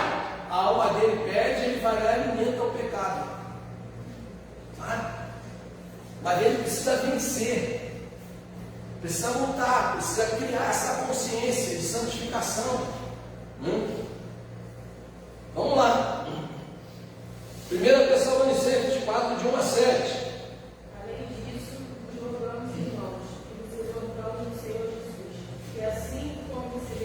a alma dele pede, ele vai lá e alimenta o pecado. Sabe? Mas ele precisa vencer, precisa lutar, precisa criar essa consciência de santificação. Vamos lá. 1 Tessalonicenses 4, de 1 a 7. Além disso, vos rogamos, irmãos, que vos exortamos no Senhor Jesus, que assim como se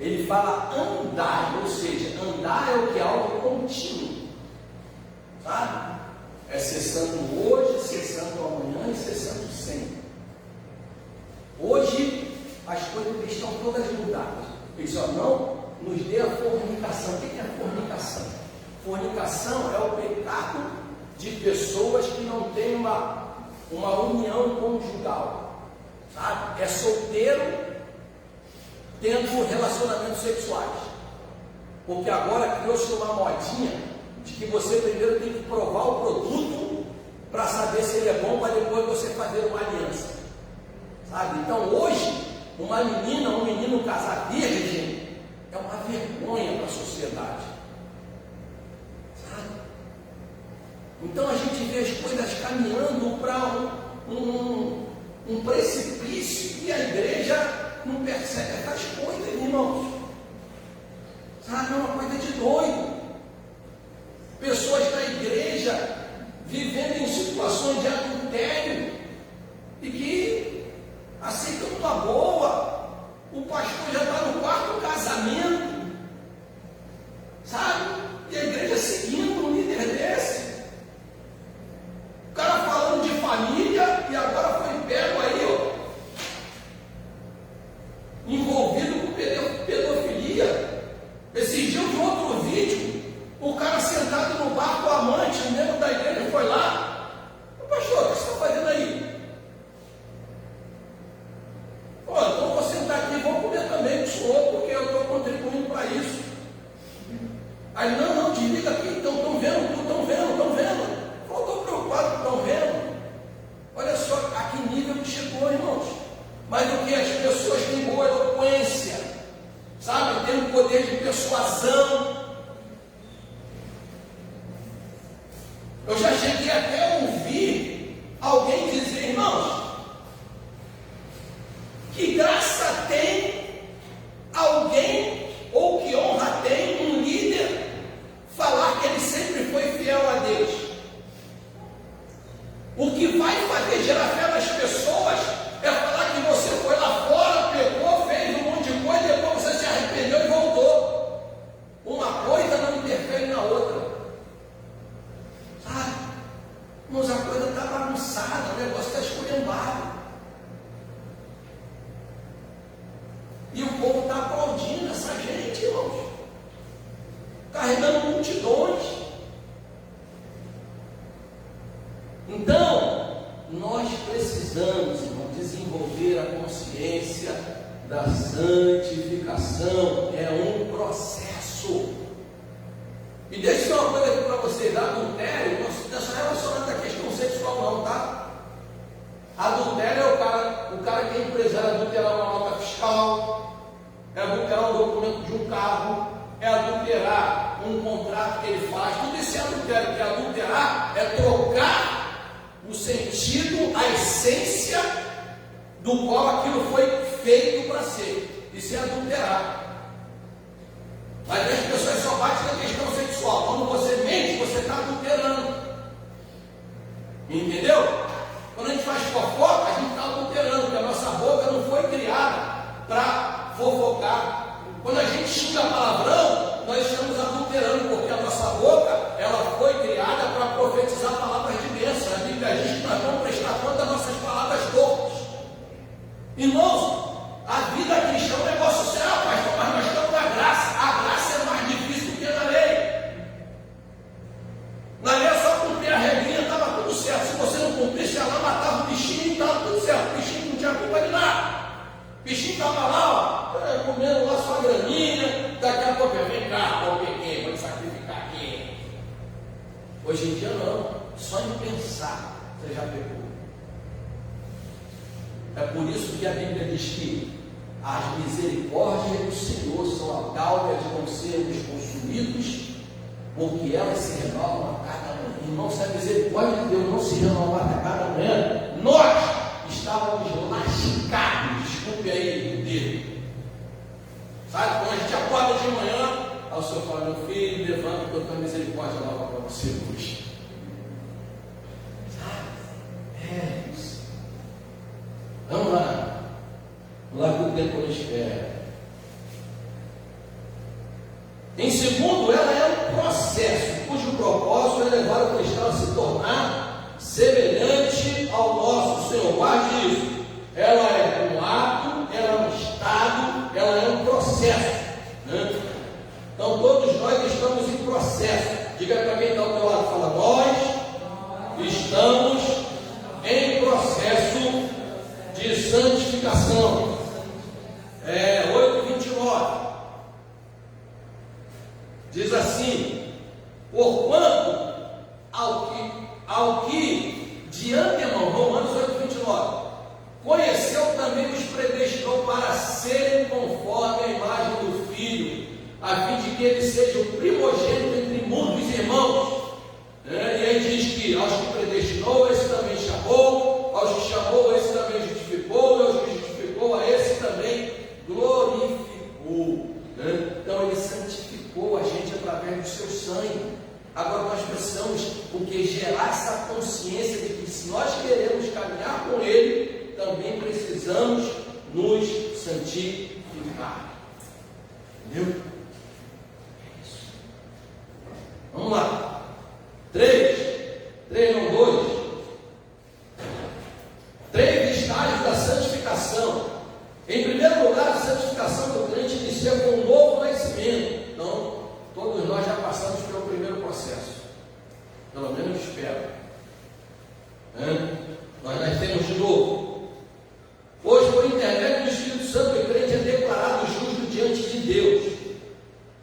Ele fala andar, ou seja, andar é o que é algo contínuo, sabe? É ser santo hoje, ser santo amanhã e ser santo sempre. Hoje as coisas estão todas mudadas. Ele só não nos dê a fornicação. O que é a fornicação? Fornicação é o pecado de pessoas que não têm uma união conjugal, sabe? É solteiro tendo relacionamentos sexuais, porque agora criou-se uma modinha de que você primeiro tem que provar o produto para saber se ele é bom, para depois você fazer uma aliança, sabe? Então hoje, uma menina, um menino casar virgem é uma vergonha para a sociedade, sabe? Então a gente vê as coisas caminhando para um precipício e a igreja não percebe essas coisas, irmãos, sabe? É uma coisa de doido. Pessoas na igreja vivendo em situações de adultério e que aceitam uma boa, o pastor já está no quarto casamento, sabe? E a igreja seguindo um líder desse, o cara falando de família e agora foi pego aí, ó, envolvido com pedofilia. Esses dias de outro vídeo, o cara sentado no bar com a amante, o membro da igreja foi lá. Pastor, o que você está fazendo aí? Pô, então vou sentar aqui e vou comer também com o senhor, porque eu estou contribuindo para isso. Aí, não, desliga aqui, estão vendo. Eu estou preocupado que estão vendo. Olha só a que nível que chegou, irmãos. Mas o que? As pessoas têm boa eloquência, sabe? Tem um poder de persuasão. Eu já cheguei até a ouvir alguém dizer, irmãos, que graça tem alguém, ou que honra tem um líder, falar que ele sempre foi fiel a Deus. O que vai fazer gerar fé nas pessoas é falar que você foi lá fora, pegou, fez um monte de coisa, e depois você se arrependeu e voltou. Uma coisa não interfere na outra. Sabe? Mas a coisa está bagunçada, o negócio está esculhambado. E o povo está aplaudindo essa gente, irmãos. Carregando multidões. Então, nós precisamos, irmão, desenvolver a consciência da santificação. É um processo. E deixa eu dizer uma coisa aqui para vocês: adultério não está relacionado à questão sexual, não, tá? Adultério é o cara que é empresário, adulterar uma nota fiscal, é adulterar um documento de um carro, é adulterar um contrato que ele faz. Tudo isso é adultério, porque adulterar é trocar o sentido, a essência do qual aquilo foi feito para ser. Isso é adulterar. Mas as pessoas só batem na questão sexual. Quando você mente, você está adulterando. Entendeu? Quando a gente faz fofoca, a gente está adulterando, porque a nossa boca não foi criada para fofocar. Quando a gente xinga palavrão, nós estamos adulterando, porque a nossa boca, ela foi criada para profetizar palavras de bênção. A Bíblia diz que nós vamos prestar conta das nossas palavras tortas. Irmãos, a vida cristã é um negócio sério, pastor, mas nós estamos na graça. A graça é mais difícil do que na lei. Na lei é só cumprir a regrinha, estava tudo certo. Se você não cumprisse, ela matava o bichinho e estava tudo certo. O bichinho não tinha culpa de nada. O bichinho estava lá, ó, comendo lá sua graninha. Daqui a pouco eu vem cá, eu peguei, vou te sacrificar aqui. Hoje em dia não, só em pensar você já pecou. É por isso que a Bíblia diz que as misericórdias do Senhor são a causa de não sermos consumidos, porque elas se renovam a cada manhã. Irmão, se a misericórdia de Deus não se renovar a cada manhã, nós estávamos lascados, desculpe aí o dedo. Sabe, quando a gente acorda de manhã, aí o Senhor fala: meu filho, levanta, que eu tenho misericórdia nova para você hoje. Sabe? É isso. Vamos lá que o tempo não espera. Em segundo, ela é um processo cujo propósito é levar o cristão a se tornar semelhante ao nosso Senhor. Guarde isso. Ela é um ato, ela é um estado, ela é um processo, né? Então todos nós estamos em processo. Diga para quem está ao teu lado, fala, nós estamos em processo de santificação. 8:29 diz assim: porquanto ao que de antemão, Romanos 8:29, conheceu também os predestinou para serem conforme a imagem do Filho, a fim de que ele seja o primogênito entre muitos irmãos. E aí diz que aos que predestinou, esse também chamou, aos que chamou, esse também justificou, e aos que justificou, a esse também glorificou. Então ele santificou a gente através do seu sangue. Agora nós precisamos gerar essa consciência de que se nós queremos caminhar com ele, também precisamos nos santificar. Entendeu? É isso. Vamos lá. 2. 3 estágios da santificação. Em primeiro lugar, a santificação do crente inicia com um novo nascimento. Então, todos nós já passamos pelo primeiro processo. Pelo menos espero. Nós nascemos de novo. Hoje, por intermédio do Espírito Santo, o crente é declarado justo diante de Deus,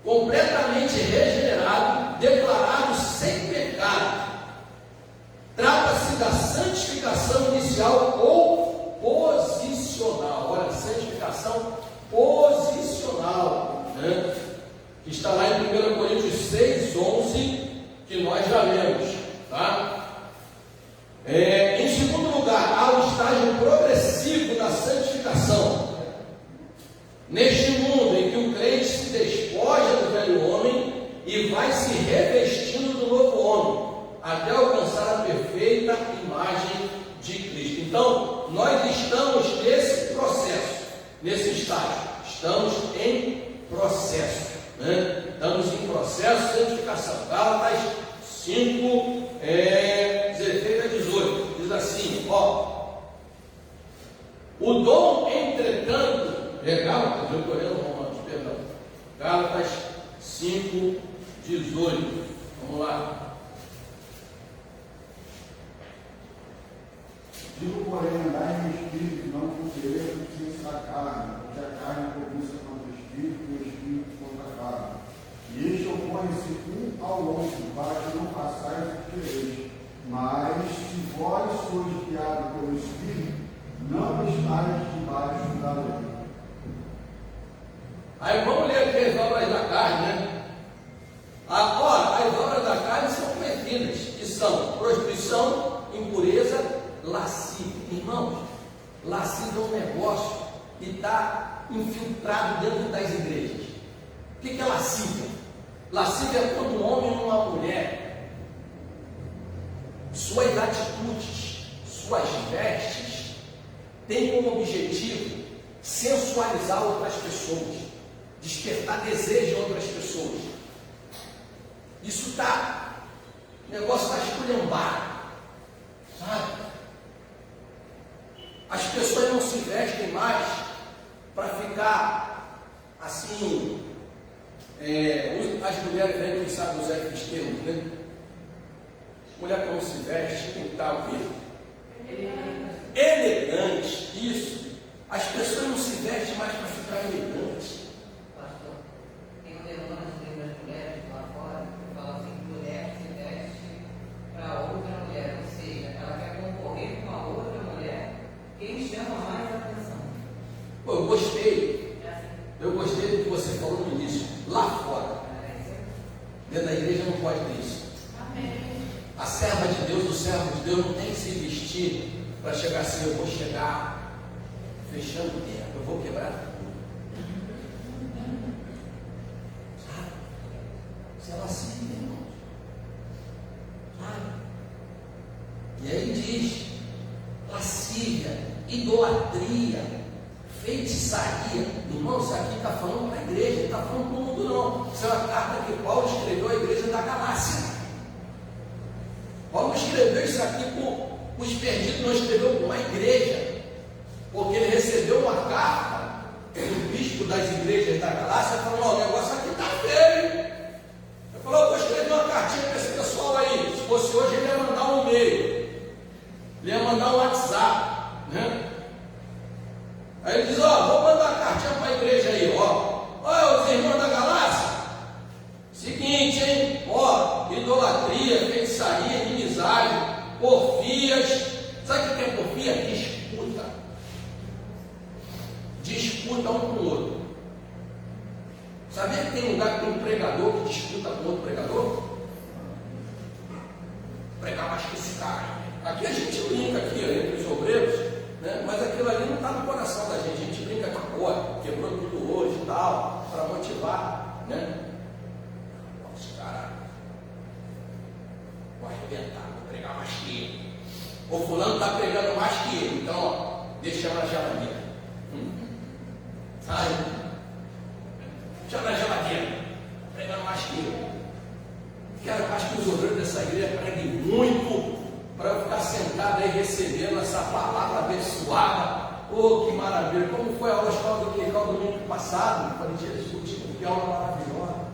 completamente regenerado, declarado sem pecado. Trata-se da santificação inicial ou posicional. Olha, santificação posicional, que está lá em 1 Coríntios 6:11, que nós já lemos, tá? Em segundo lugar, há o estágio progressivo da santificação. Neste mundo em que o crente se despoja do velho homem e vai se revestindo do novo homem, até alcançar a perfeita imagem de Cristo. Então, nós estamos nesse processo, nesse estágio. Estamos em processo, Estamos em processo de santificação. Gálatas 5, 16-18, diz assim, o dom, entretanto, Gálatas, eu estou lendo Romanos, perdão, Gálatas 5:18, vamos lá. Digo, porém, andai no Espírito, não com querer da carne, porque a carne cobiça contra o Espírito e o Espírito contra a carne. E este opõe-se um ao outro, para que não façais o que quereis. Mas, se vós sois guiados pelo Espírito, não estáis debaixo da lei. Aí vamos ler aqui as obras da carne, Agora, as obras da carne são conhecidas, que são prostituição, impureza, lascívia. Irmãos, lascívia é um negócio que está infiltrado dentro das igrejas. O que é lascívia? Lascívia é quando um homem ou uma mulher, suas atitudes, suas vestes, têm como objetivo sensualizar outras pessoas, despertar desejo em outras pessoas. Isso está, o negócio está esculhambado, sabe? As pessoas não se vestem mais para ficar assim. As mulheres vêm, quem sabe, os termos, né? Mulher que não se veste, tem que estar o quê? Elegante, isso. As pessoas não se vestem mais para ficar elegantes. Pastor, tem um demônio das mulheres lá fora que fala assim: mulher se veste para outra mulher, ou seja, ela quer concorrer com a outra mulher. Quem chama mais atenção? Pô, eu gostei do que você falou no início. Lá fora, dentro da igreja não pode ter isso. Amém. A serva de Deus, o servo de Deus não tem que se vestir para chegar assim: eu vou chegar fechando o tempo, eu vou quebrar tudo. Sabe? Isso é lascívia, irmão. Sabe? E aí diz: lascívia, idolatria, feitiçaria. Irmão, isso aqui está falando para a igreja, está está falando para o mundo, não. Isso é uma carta que Paulo escreveu à igreja da Galácia. Paulo escreveu isso aqui para os perdidos, não escreveu para uma igreja, porque ele recebeu uma carta do bispo das igrejas da Galácia, falando: ó, o negócio aqui está feio. Ele falou: eu vou escrever uma cartinha para esse pessoal aí. Se fosse hoje, ele ia mandar um e-mail, ele ia mandar um WhatsApp, né? Aí ele diz: ó, vou mandar uma cartinha para a igreja aí, ó. Ó, os irmãos da Galácia, seguinte, hein? Ó, idolatria, feitiçaria, inimizade, porfias. Sabe o que é porfia? Disputa. Disputa um com o outro. Sabia que tem lugar que tem um pregador que disputa com outro pregador? Pregar mais que esse cara. Aqui a gente brinca aqui, entre os obreiros, né? Mas aquilo ali não está no coração da gente. A gente brinca com a porra, quebrou tudo hoje e tal, para motivar, né? Esse cara vai arrebentar, vou pregar mais que ele. O fulano está pregando mais que ele, então ó, deixa na geladeira. Sai, deixa na geladeira, pregando mais que ele. Quero mais que os obreiros dessa igreja preguem muito, para eu ficar sentado aí recebendo essa palavra abençoada. Oh, que maravilha! Como foi a aula escola do Clicão domingo passado? Eu falei: Jesus, que aula maravilhosa!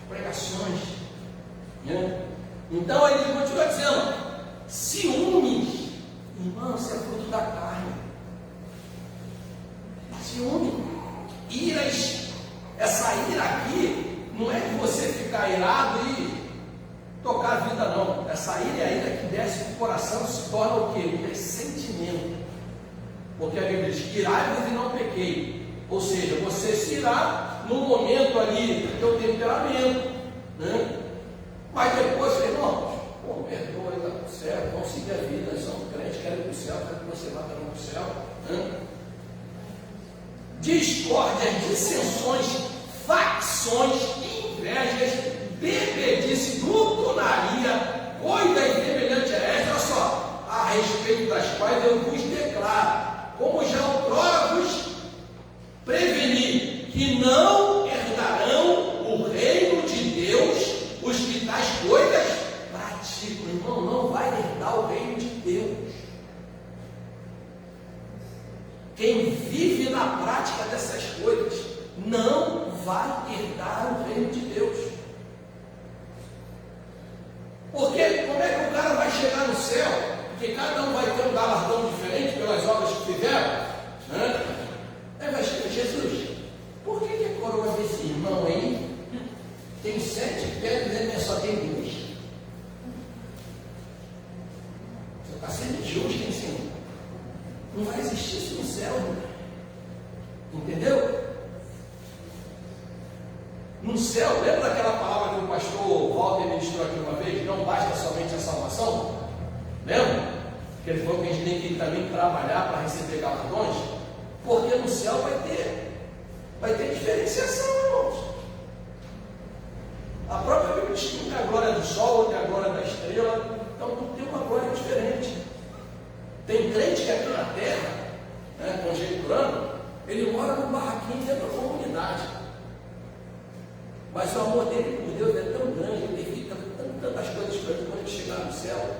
Pregações, né? Então ele continua dizendo: ciúmes, irmão, isso é fruto da carne. Ciúme, iras, essa ira aqui não é de você ficar irado e tocar a vida, não. Essa ira é a ira que desce para o coração, se torna o quê? Um ressentimento. Porque a Bíblia diz: irai-vos e não pequei. Ou seja, você se irá no momento ali do teu temperamento, né? Mas depois, irmãos, pô, perdoa, vai para o céu, vão seguir a vida, são crentes, querem ir para o céu, querem que você vá para o céu, né? Discórdias, dissensões, facções, invejas, bebedice, glutonaria, coisas semelhantes a esta, olha só, a respeito das quais eu vos declaro, como já outrora vos preveni, que não herdarão o reino de Deus os que tais coisas praticam. Irmão, não vai herdar o reino de Deus quem vive na prática dessas coisas. Não vai herdar o reino de Deus. Porque como é que o cara vai chegar no céu? Porque cada um vai ter um galardão diferente pelas obras que fizeram, né? Aí vai chegar: Jesus, por que a coroa desse irmão aí tem 7 pedras e a minha só tem 2? Você está sendo injusto, hein, Senhor? Não vai existir isso no céu, entendeu? No céu, lembra daquela palavra que o pastor Walter ministrou aqui uma vez? Não basta somente a salvação? Lembra? Que ele falou que a gente tem que também trabalhar para receber galardões? Porque no céu vai ter diferenciação, irmãos. A própria Bíblia diz que um tem a glória do sol, outro tem a glória da estrela, então tudo tem uma glória diferente. Tem crente que aqui na terra, né, conjecturando, ele mora num barraquinho dentro da comunidade. Mas o amor dele por Deus é tão grande, ele tem feito tantas coisas para ele, quando ele chegar no céu,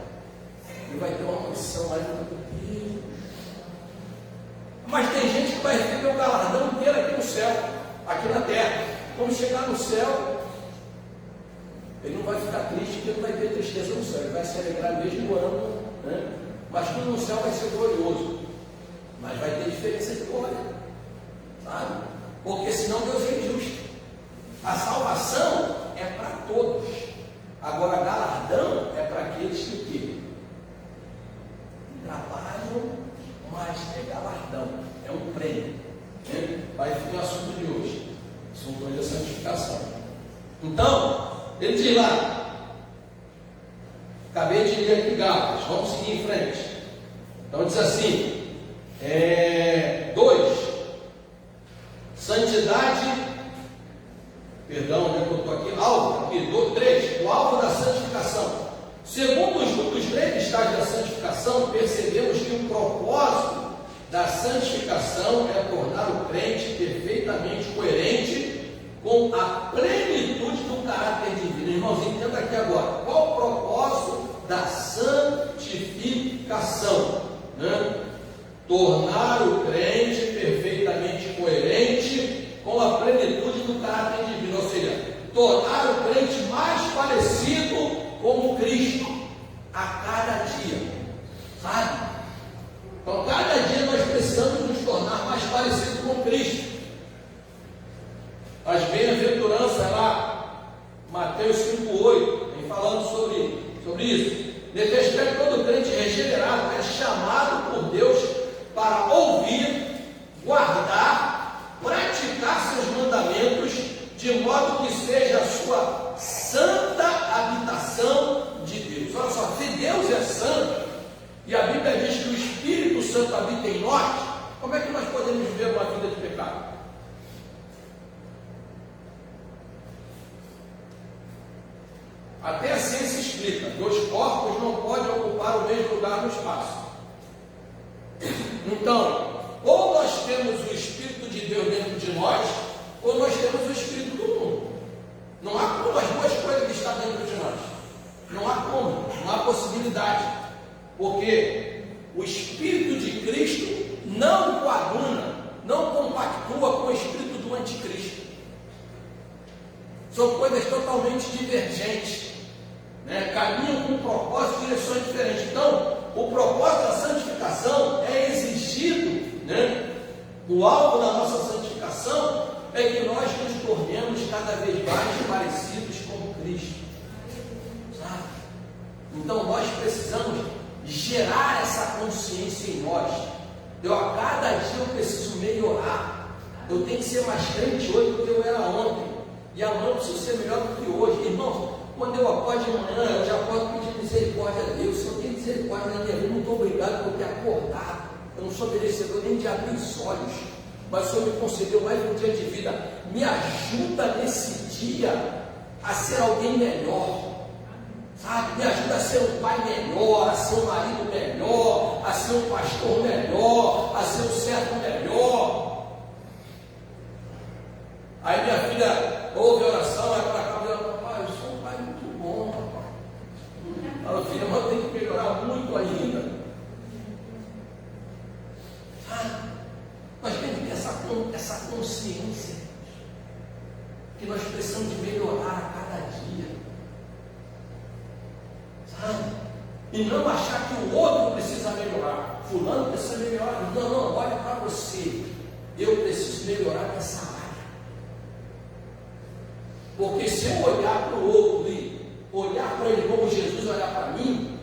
ele vai ter uma mansão lá no Deus. Mas tem gente que vai receber o galardão inteiro aqui no céu, aqui na terra. Quando chegar no céu, ele não vai ficar triste, porque não vai ter tristeza no céu, ele vai se alegrar mesmo no ano, né? Mas tudo no céu vai ser glorioso, mas vai ter diferença de glória, sabe? Porque senão Deus é injusto. A salvação é para todos, agora galardão é para aqueles que trabalham, mas é galardão, é um prêmio, né? Vai ficar o assunto de hoje, assunto da santificação. Então, ele diz lá, acabei de ler aqui Gálatas, vamos seguir em frente. Então diz assim, 2, santidade, perdão, onde é que eu estou aqui? Alvo, aqui, 3, o alvo da santificação. Segundo os 3 estágios da santificação, percebemos que o propósito da santificação é tornar o crente perfeitamente coerente com a plenitude do caráter divino. Irmãos, entenda aqui agora, qual o propósito da santificação? Tornar o crente perfeitamente coerente com a plenitude do caráter divino, ou seja, tornar o crente mais parecido com Cristo a cada dia, sabe? Então, cada dia nós precisamos nos tornar mais parecidos com Cristo. As bem-aventuranças lá, Mateus 5,8, vem falando sobre isso. Nesse aspecto, todo crente regenerado é chamado por Deus para ouvir, guardar, praticar seus mandamentos, de modo que seja a sua santa habitação de Deus. Olha só, se Deus é santo, e a Bíblia diz que o Espírito Santo habita em nós, como é que nós podemos viver uma vida de pecado? Até a ciência explica, dois corpos não podem ocupar o mesmo lugar no espaço. Então, ou nós temos o Espírito de Deus dentro de nós, ou nós temos o Espírito do mundo. Não há como as duas coisas que estão dentro de nós. Não há como, não há possibilidade. Porque o Espírito de Cristo não coaduna, não compactua com o Espírito do Anticristo. São coisas totalmente divergentes, né? Caminham com propósitos e direções diferentes. Então, o propósito da santificação é exigido, né? O alvo da nossa santificação é que nós nos tornemos cada vez mais parecidos com Cristo, sabe? Então, nós precisamos gerar essa consciência em nós. A cada dia eu preciso melhorar. Eu tenho que ser mais crente hoje do que eu era ontem. E amanhã eu preciso ser melhor do que hoje. Irmãos, quando eu acordo de manhã, eu já posso pedir misericórdia a Deus. Se eu tenho misericórdia na minha vida, muito obrigado por ter acordado. Eu não sou merecedor nem de abrir os olhos, mas o Senhor me concedeu mais um dia de vida. Me ajuda nesse dia a ser alguém melhor, sabe? Me ajuda a ser um pai melhor, a ser um marido melhor, a ser um pastor melhor, a ser um servo melhor. Aí minha filha ouve a oração, vai para cá e fala: papai, eu sou um pai muito bom, papai. Fala: filha, mas eu tenho que melhorar muito ainda. Nós temos que ter essa consciência que nós precisamos de melhorar a cada dia, sabe? E não achar que o outro precisa melhorar. Fulano precisa melhorar. Não, olha para você. Eu preciso melhorar nessa área. Porque se eu olhar para o outro e olhar para ele como Jesus olhar para mim,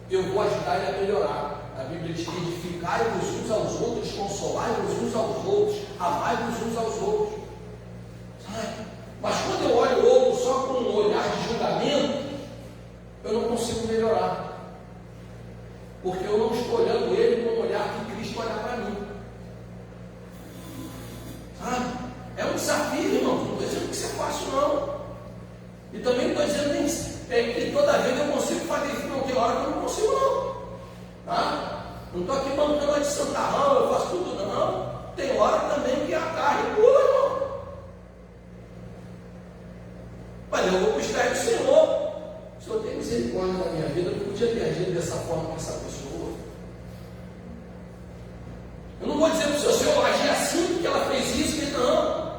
eu vou ajudar ele a melhorar. A Bíblia diz: edificai-vos uns aos outros, consolai-vos uns aos outros, amai-vos uns aos outros. Sabe? Mas quando eu olho o outro só com um olhar de julgamento, eu não consigo melhorar. Porque eu não estou olhando ele com o olhar que Cristo olha para mim. Sabe? É um desafio, irmão. Não estou dizendo que isso é fácil, não. E também não estou dizendo que toda vez eu consigo fazer isso. Não, tem hora que eu não consigo, não. Tá? Não estou aqui bancando de santarrão, eu faço tudo, não. Tem hora também que a carne pula, irmão. Mas eu vou buscar do Senhor. O Senhor tem misericórdia na minha vida. Eu não podia ter agido dessa forma com essa pessoa. Eu não vou dizer para o Senhor agir assim porque ela fez isso, que não.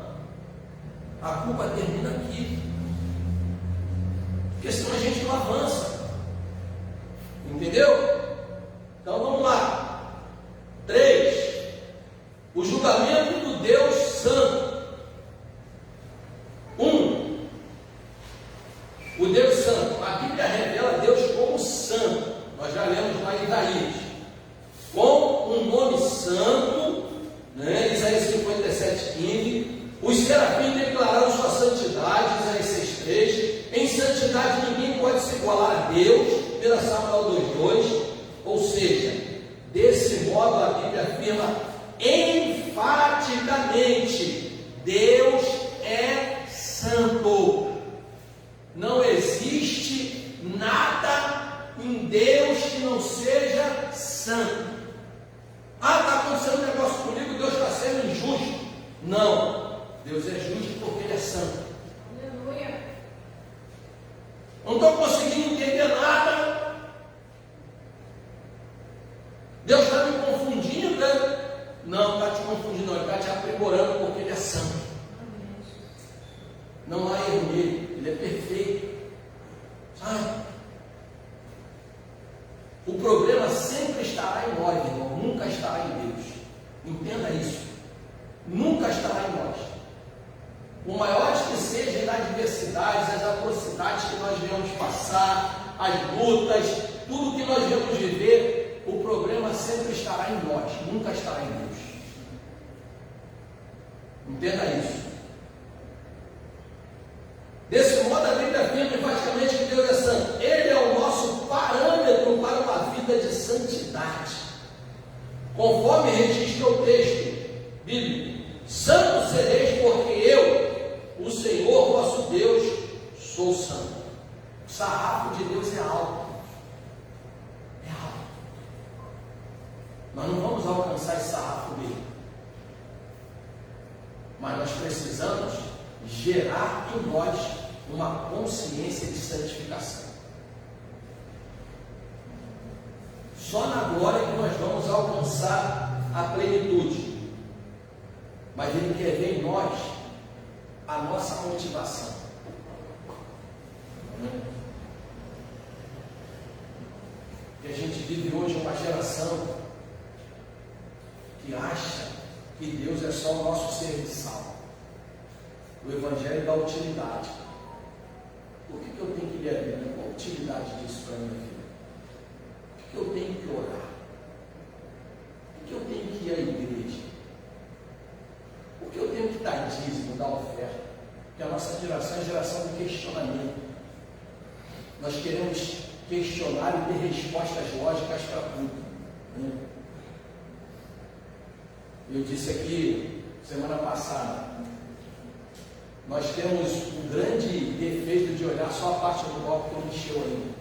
A culpa termina aqui. Porque senão a gente não avança. Entendeu? Então vamos lá. 3. O julgamento do Deus Santo. 1. O Deus Santo. A Bíblia revela Deus como santo. Nós já lemos lá em Isaías. Com um nome santo, né? Isaías 57:15. Os serafins declararam sua santidade, Isaías 6:3. Em santidade ninguém pode se igualar a Deus, pela Samuel 2:2. Ou seja, desse modo a Bíblia afirma enfaticamente: Deus é santo. Não existe nada em Deus que não seja santo. Está acontecendo um negócio comigo, Deus está sendo injusto. Não. Deus é justo porque Ele é santo. Aleluia. Não estou conseguindo entender nada. Deus está me confundindo, né? Não está te confundindo, não. Ele está te aprimorando porque Ele é santo. Não há erro nele. Ele é perfeito. Sabe? O problema sempre estará em nós, irmão. Nunca estará em Deus. Entenda isso. Nunca estará em nós. Por maiores que sejam as adversidades, as atrocidades que nós viemos passar, as lutas, tudo que nós viemos viver, o problema sempre estará em nós, nunca estará em Deus. Entenda isso. Desse modo, a Bíblia afirma enfaticamente que Deus é santo. Ele é o nosso parâmetro para uma vida de santidade. Conforme registra o texto bíblico: santo sereis, porque eu, o Senhor vosso Deus, sou santo. O sarrafo de Deus é alto. É alto. Nós não vamos alcançar esse sarrafo dele. Mas nós precisamos gerar em nós uma consciência de santificação. Só na glória que nós vamos alcançar a plenitude. Mas Ele quer ver em nós a nossa motivação. Que a gente vive hoje uma geração que acha que Deus é só o nosso serviçal. O Evangelho dá utilidade. Por que eu tenho que ler a Bíblia? Qual a utilidade disso para a minha vida? Por que eu tenho que orar? Por que eu tenho que ir à igreja? Por que eu tenho que dar dízimo, dar oferta? Porque a nossa geração é a geração do questionamento. Nós queremos questionar e ter respostas lógicas para tudo. Eu disse aqui semana passada, nós temos um grande defeito de olhar só a parte do copo que não encheu ainda.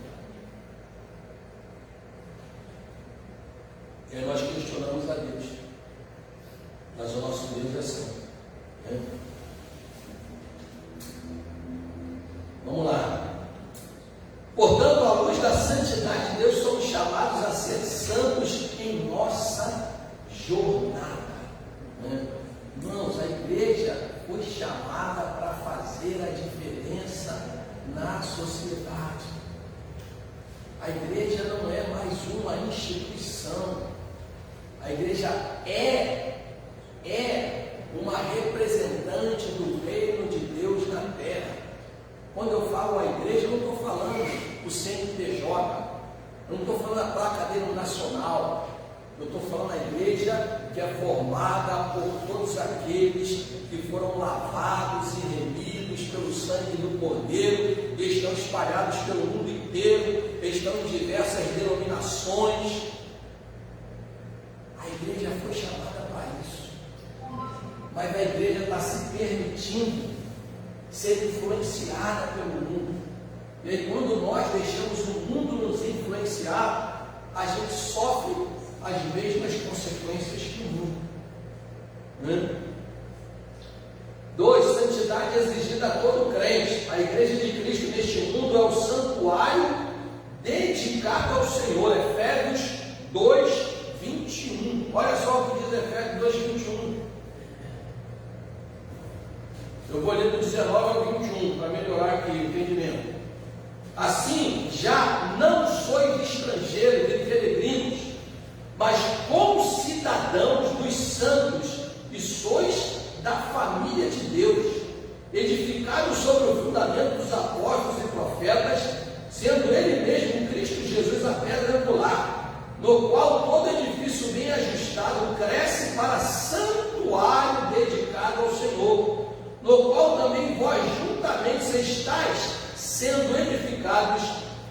E aí nós questionamos a Deus. Mas o nosso Deus é santo. Vamos lá. Portanto, à luz da santidade de Deus, somos chamados a ser santos em nossa jornada. Irmãos, a igreja foi chamada para fazer a diferença na sociedade. A igreja não é mais uma instituição. A igreja é uma representante do reino de Deus na terra. Quando eu falo a igreja, eu não estou falando o CNPJ, eu não estou falando a placa denominacional, eu estou falando a igreja que é formada por todos aqueles que foram lavados e remidos pelo sangue do Cordeiro, e estão espalhados pelo mundo inteiro, estão em diversas denominações. A igreja foi chamada para isso, mas a igreja está se permitindo ser influenciada pelo mundo. E aí, quando nós deixamos o mundo nos influenciar, a gente sofre as mesmas consequências que o mundo. 2. Santidade exigida a todo crente. A igreja de Cristo neste mundo é o santuário dedicado ao Senhor. Efésios 2, 21. Olha só o que diz Efésios 2, 21. Eu vou ler do 19 ao 21 para melhorar aqui o entendimento. Assim, já não sois estrangeiros e peregrinos, mas concidadãos dos santos, e sois da família de Deus, edificados sobre o fundamento dos apóstolos e profetas, sendo Ele mesmo Cristo Jesus a pedra angular, no qual todo edifício bem ajustado cresce para santuário dedicado ao Senhor, no qual também vós juntamente estáis sendo edificados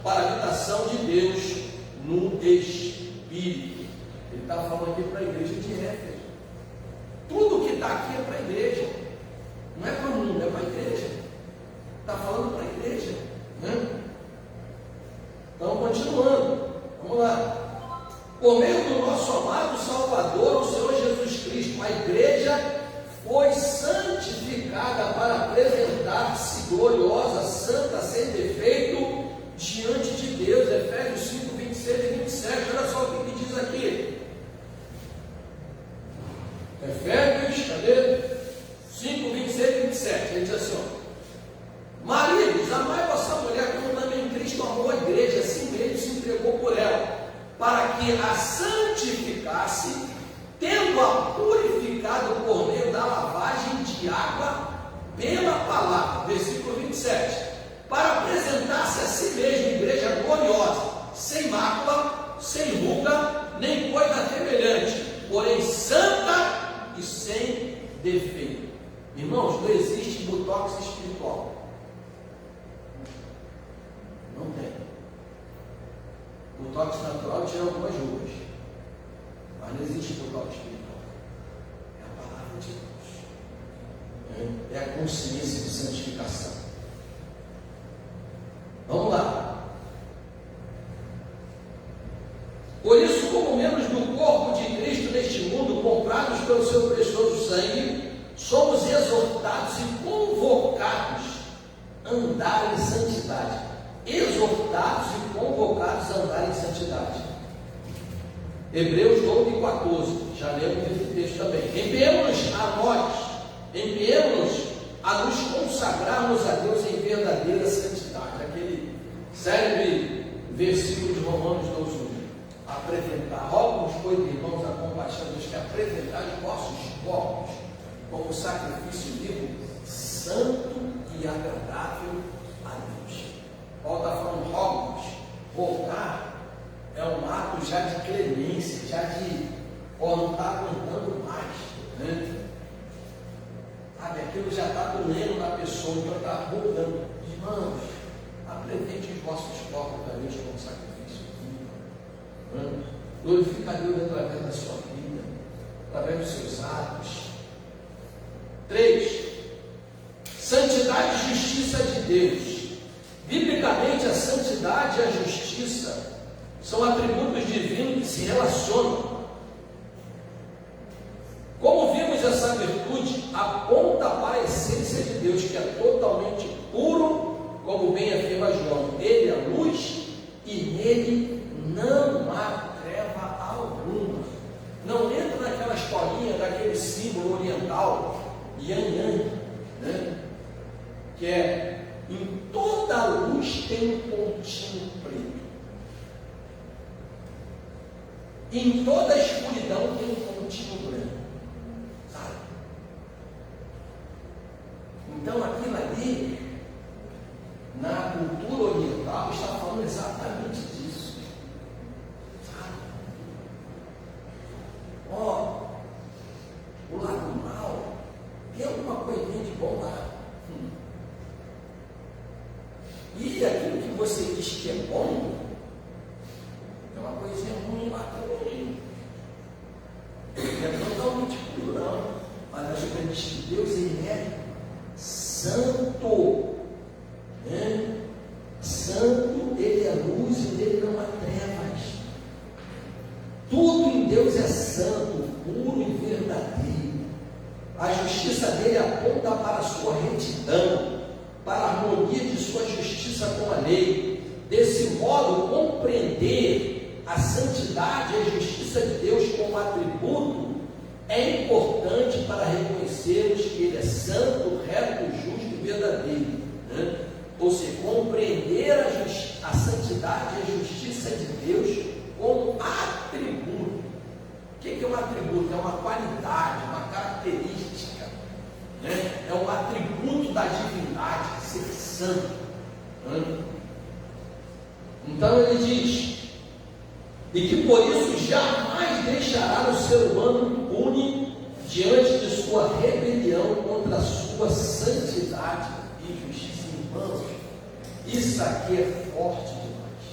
para a habitação de Deus no Espírito. Ele está falando aqui para a igreja de Éfeso. Tudo que está aqui é para a igreja. Não é para o mundo, é para a igreja. Está falando para a igreja. Então, continuando. Vamos lá. Por meio do nosso amado Salvador, o Senhor Jesus Cristo, a igreja foi santificada gloriosa, santa, sem defeito, diante de Deus. Efésios 5, 26 e 27. Olha só o que diz aqui. Efésios, cadê? 5, 26 e 27. Ele diz assim, ó: maridos, amai vossa mulher como também Cristo amou a igreja, assim mesmo se entregou por ela, para que a santificasse, tendo-a purificado por meio da lavagem de água pela palavra. Versículo 27. Para apresentar-se a si mesma igreja gloriosa, sem mácula, sem ruga, nem coisa semelhante, porém santa e sem defeito. Irmãos, não existe botox espiritual. Não tem. Botox natural tira algumas rugas, mas não existe botox espiritual. É a palavra de Deus. É a consciência de santificação. Vamos lá. Por isso, como membros do corpo de Cristo neste mundo, comprados pelo seu precioso sangue, somos exortados e convocados a andar em santidade. Exortados e convocados a andar em santidade. Hebreus 12, 14. Já lemos esse texto também. Empenhemos-nos a nos consagrarmos a Deus em verdadeira santidade. Aquele célebre versículo de Romanos 12. Apresentar, rogo-vos, pois, irmãos, a compaixão de Deus, que apresentar os vossos corpos como sacrifício vivo, santo e agradável a Deus. Paulo está falando, rogo-vos. Voltar é um ato já de clemência, já de, não está aguentando mais, né? Sabe, aquilo já está doendo na pessoa, então está voltando. Irmãos, apresente os vossos corpos a Deus como sacrifício vivo. Glorifica a Deus através da sua vida, através dos seus atos. 3. Santidade e justiça de Deus. Biblicamente, a santidade e a justiça são atributos divinos que se relacionam. Como vimos, essa virtude aponta para a essência de Deus, que é totalmente puro, como bem afirma João. Ele é luz e nele não há treva alguma. Não entra naquela escolinha daquele símbolo oriental, Yang Yang, né? Que é, em toda luz tem um pontinho preto, em toda escuridão tem um pontinho branco, sabe? Então aquilo ali, na cultura oriental, está falando exatamente disso, sabe? O lado mal, tem alguma coisinha de bom lá. E aquilo que você diz que é bom, é uma coisinha ruim lá também. Não é totalmente puro, não. Mas a gente diz que Deus, ele é santo. Né? Santo, ele é luz e nele não há trevas. Tudo em Deus é santo, puro e verdadeiro. A justiça dele aponta para a sua retidão, para a harmonia de sua justiça com a lei. Desse modo, compreender a santidade e a justiça de Deus como atributo é importante para reconhecermos que ele é santo, reto, justo e verdadeiro, né? Ou seja, compreender a santidade e a justiça de Deus como atributo. O que é um atributo? É uma qualidade, uma característica, né? É um atributo da divindade, ser santo, né? Então ele diz, e que por isso jamais deixará o ser humano impune diante de sua rebelião contra a sua santidade e justiça. Irmãos, isso aqui é forte demais,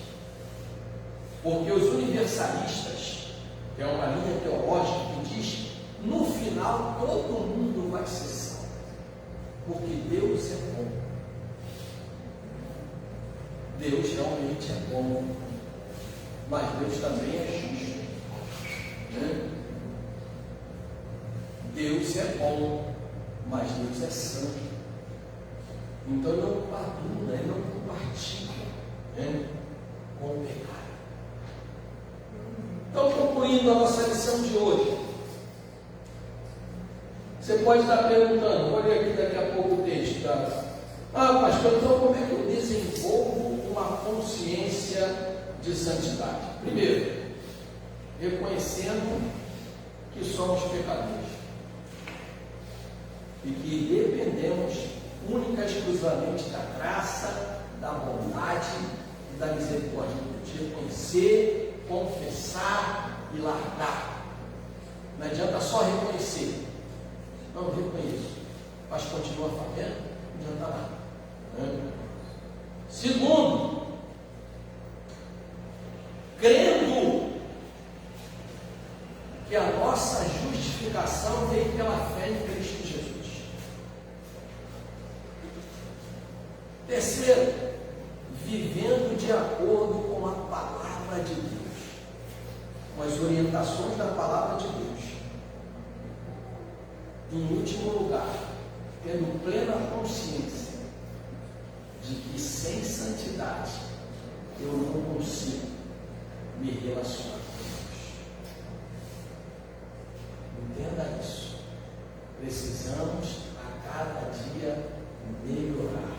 porque os universalistas, que é uma linha teológica que diz, no final todo mundo vai ser salvo, porque Deus é bom. Deus realmente é bom, mas Deus também é justo, né? Deus é bom, mas Deus é santo. Então ele não coaduna, ele não compartilha, né, com o pecado. Então, concluindo a nossa lição de hoje, você pode estar perguntando, vou ler aqui daqui a pouco o texto, tá? Pastor, então como é que eu desenvolvo uma consciência de santidade? Primeiro, reconhecendo que somos pecadores e que dependemos única e exclusivamente da graça, da bondade e da misericórdia de reconhecer, confessar e largar. Não adianta só reconhecer. Não reconheço, mas continua fazendo, não adianta nada. Né? Segundo, crendo que a nossa justificação vem pela fé em Cristo Jesus. Terceiro, vivendo de acordo com a palavra de Deus, com as orientações da palavra de Deus. Em último lugar, tendo plena consciência de que sem santidade eu não consigo me relacionar com Deus. Entenda isso. Precisamos a cada dia melhorar.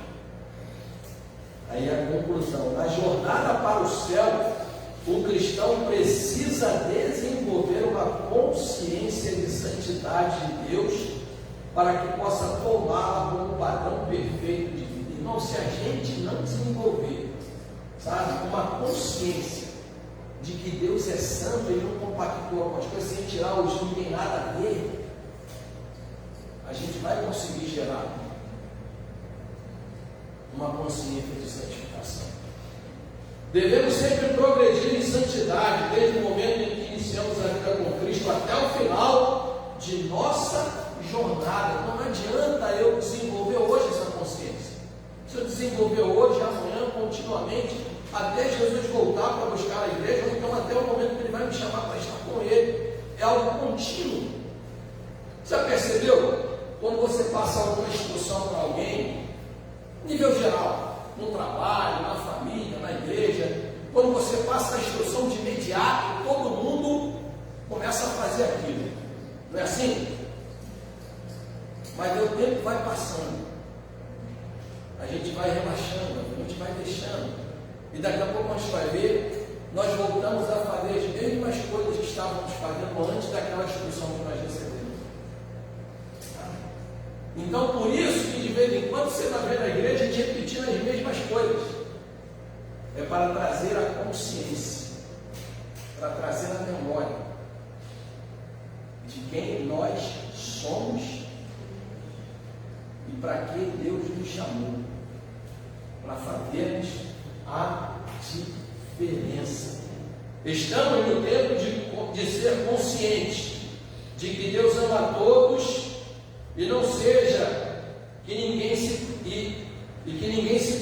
Aí a conclusão: na jornada para o céu, o cristão precisa desenvolver uma consciência de santidade de Deus para que possa tomá-la como padrão perfeito de vida. Irmão, se a gente não desenvolver, sabe, uma consciência de que Deus é santo, Ele não compactua com as coisas, sem tirar os não tem nada a ver, a gente vai conseguir gerar uma consciência de santificação. Devemos sempre progredir em santidade, desde o momento em que iniciamos a vida com Cristo até o final de nossa jornada. Não adianta eu desenvolver hoje essa consciência. Se eu desenvolver hoje, amanhã, continuamente, até Jesus voltar para buscar a igreja, ou então até o momento que Ele vai me chamar para estar com Ele. É algo contínuo. Você já percebeu? Quando você passa alguma instrução para alguém, nível geral, no trabalho, na família, na igreja, quando você passa a instrução de imediato, todo mundo começa a fazer aquilo. Não é assim? Mas o tempo vai passando, a gente vai relaxando, a gente vai deixando, e daqui a pouco a gente vai ver, nós voltamos a fazer as mesmas coisas que estávamos fazendo antes daquela instrução que nós recebemos. Então, por isso que de vez em quando você vai ver na igreja a gente repetindo as mesmas coisas. É para trazer a consciência, para trazer a memória de quem nós somos e para que Deus nos chamou, para fazermos a diferença. Estamos no tempo de ser conscientes de que Deus ama a todos e não seja que ninguém se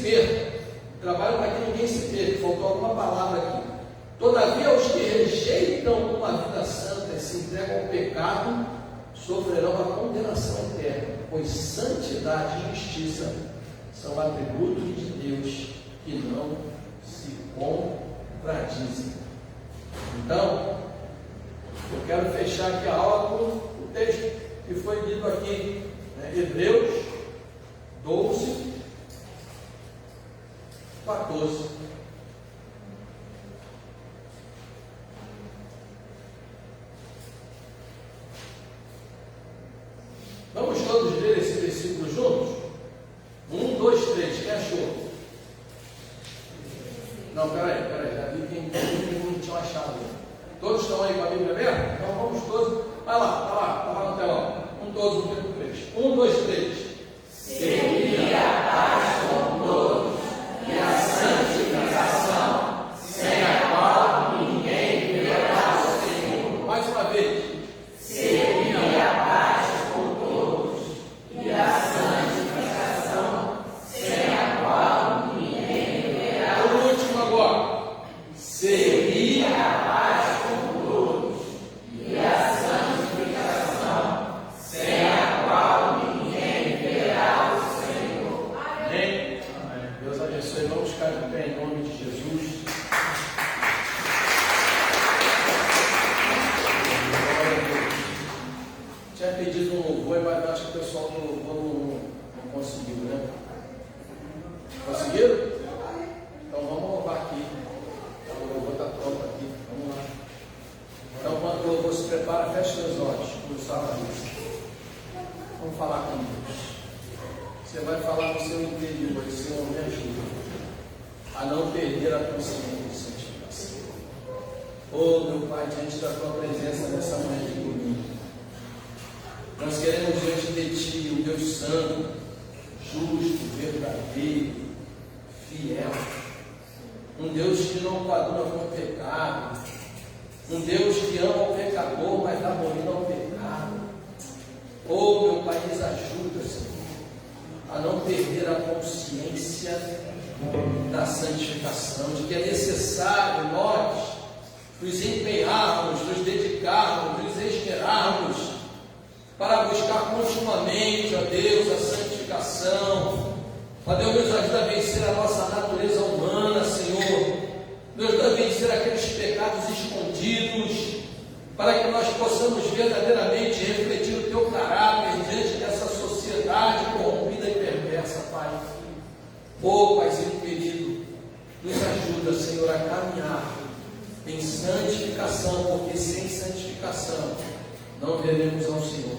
perca. Trabalho para que ninguém se perca. Faltou alguma palavra aqui. Todavia, os que rejeitam uma vida santa e se entregam ao pecado sofrerão a condenação eterna, pois santidade e justiça são atributos de Deus que não se contradizem. Então, eu quero fechar aqui a aula com o texto que foi dito aqui, né? Hebreus 12, 14. Vamos todos ler esse versículo juntos? 1, 2, 3, quem achou? Não, peraí, já vi quem não tinha achado. Todos estão aí com a Bíblia aberta? Então vamos todos. Vai lá, tá lá no telão. Todos no tempo 3. 1, 2, 3. Seria a paz com todos e a santificação, sem a qual ninguém verá o Senhor. Mais uma vez. Seria a paz com todos e a santificação, sem a qual ninguém verá o Senhor. O último agora. Seria a paz com todos e a santificação, sem a qual ninguém verá o Senhor. Vamos falar com Deus. Você vai falar no seu interior, Senhor, me ajuda a não perder a consciência de santificação. Oh, meu Pai, diante da tua presença nessa manhã de domingo, nós queremos diante de ti, um Deus santo, justo, verdadeiro, fiel, um Deus que não coaduna com o pecado, um Deus que ama o pecador, mas dá morena ao pecado. Oh, meu Pai, nos ajuda, Senhor, a não perder a consciência da santificação, de que é necessário nós nos empenharmos, nos dedicarmos, nos esmerarmos para buscar continuamente, ó Deus, a santificação. Ó Deus, nos ajuda a vencer a nossa natureza humana, Senhor. Nos ajuda a vencer aqueles pecados escondidos, para que nós possamos verdadeiramente refletir o teu caráter diante dessa sociedade corrompida e perversa, Pai. Oh, Paizinho querido, nos ajuda, Senhor, a caminhar em santificação, porque sem santificação não veremos ao Senhor.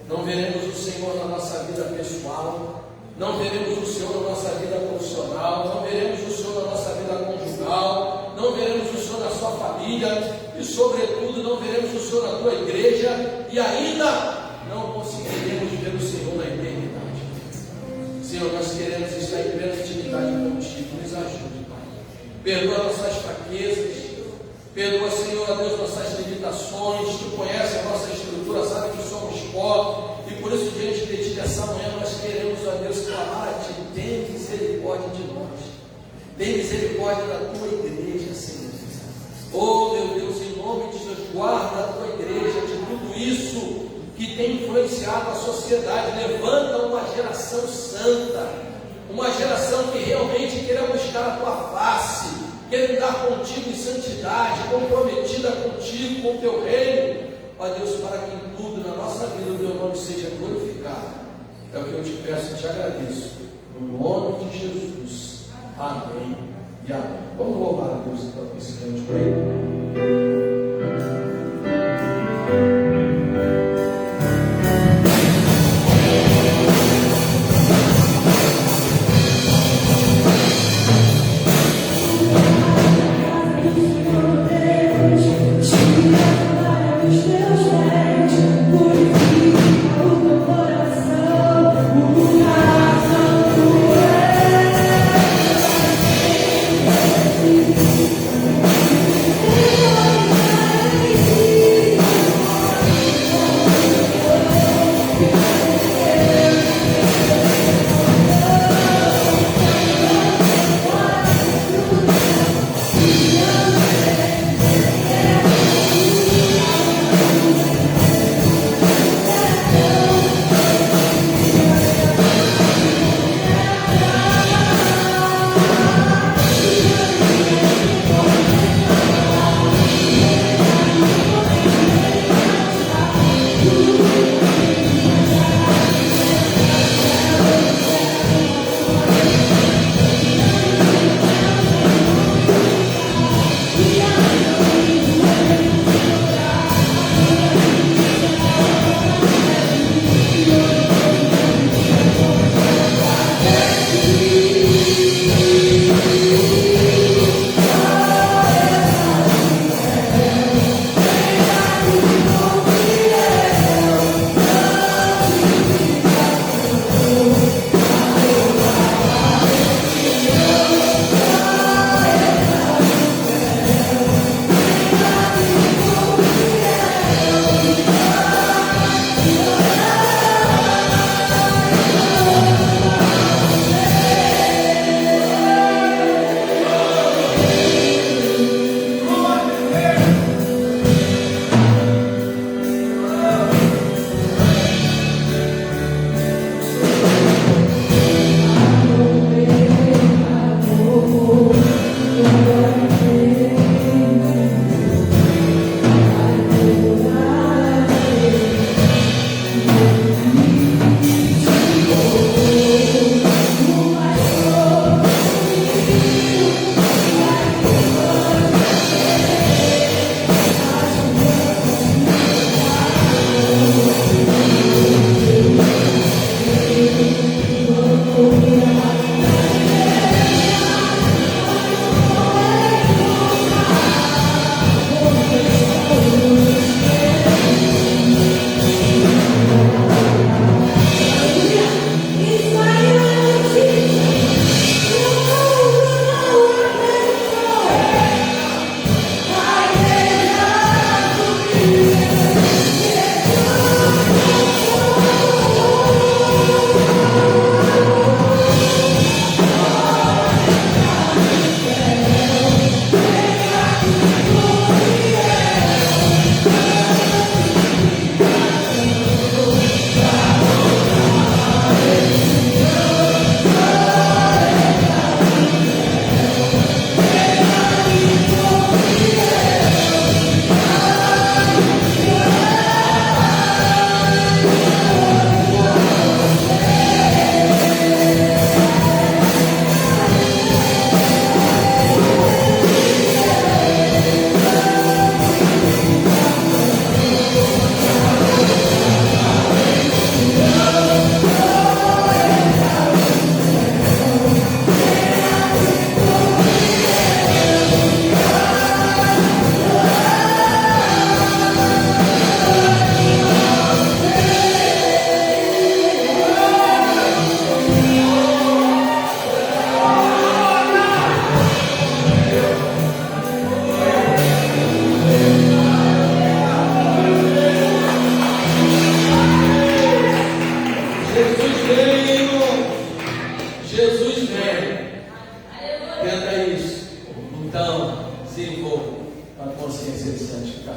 Não veremos o Senhor na nossa vida pessoal, não veremos o Senhor na nossa vida profissional, não veremos o Senhor na nossa vida conjugal, não veremos o Senhor na sua família e, sobretudo, não veremos o Senhor na tua igreja e ainda não conseguiremos ver o Senhor na eternidade. Senhor, nós queremos estar em plena intimidade contigo. Nos ajude, Pai. Perdoa nossas fraquezas, perdoa, Senhor, a Deus, nossas limitações. Tu conhece a nossa estrutura, sabe que somos pó, e por isso, diante de ti, nessa manhã, nós queremos, ó Deus, clamar a ti. Tem misericórdia de nós, tem misericórdia da tua igreja, Senhor. Oh, meu Deus, em nome de Jesus, guarda a tua igreja de tudo isso que tem influenciado a sociedade. Levanta uma geração santa, uma geração que realmente queira buscar a tua face, queira andar contigo em santidade, comprometida contigo, com o teu reino. Ó Deus, para que em tudo na nossa vida o teu nome seja glorificado. É o que eu te peço e te agradeço. No nome de Jesus. Amém e amém. Vamos louvar a Deus então com esse cântico aí. Oh,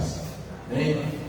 santificação. Amém?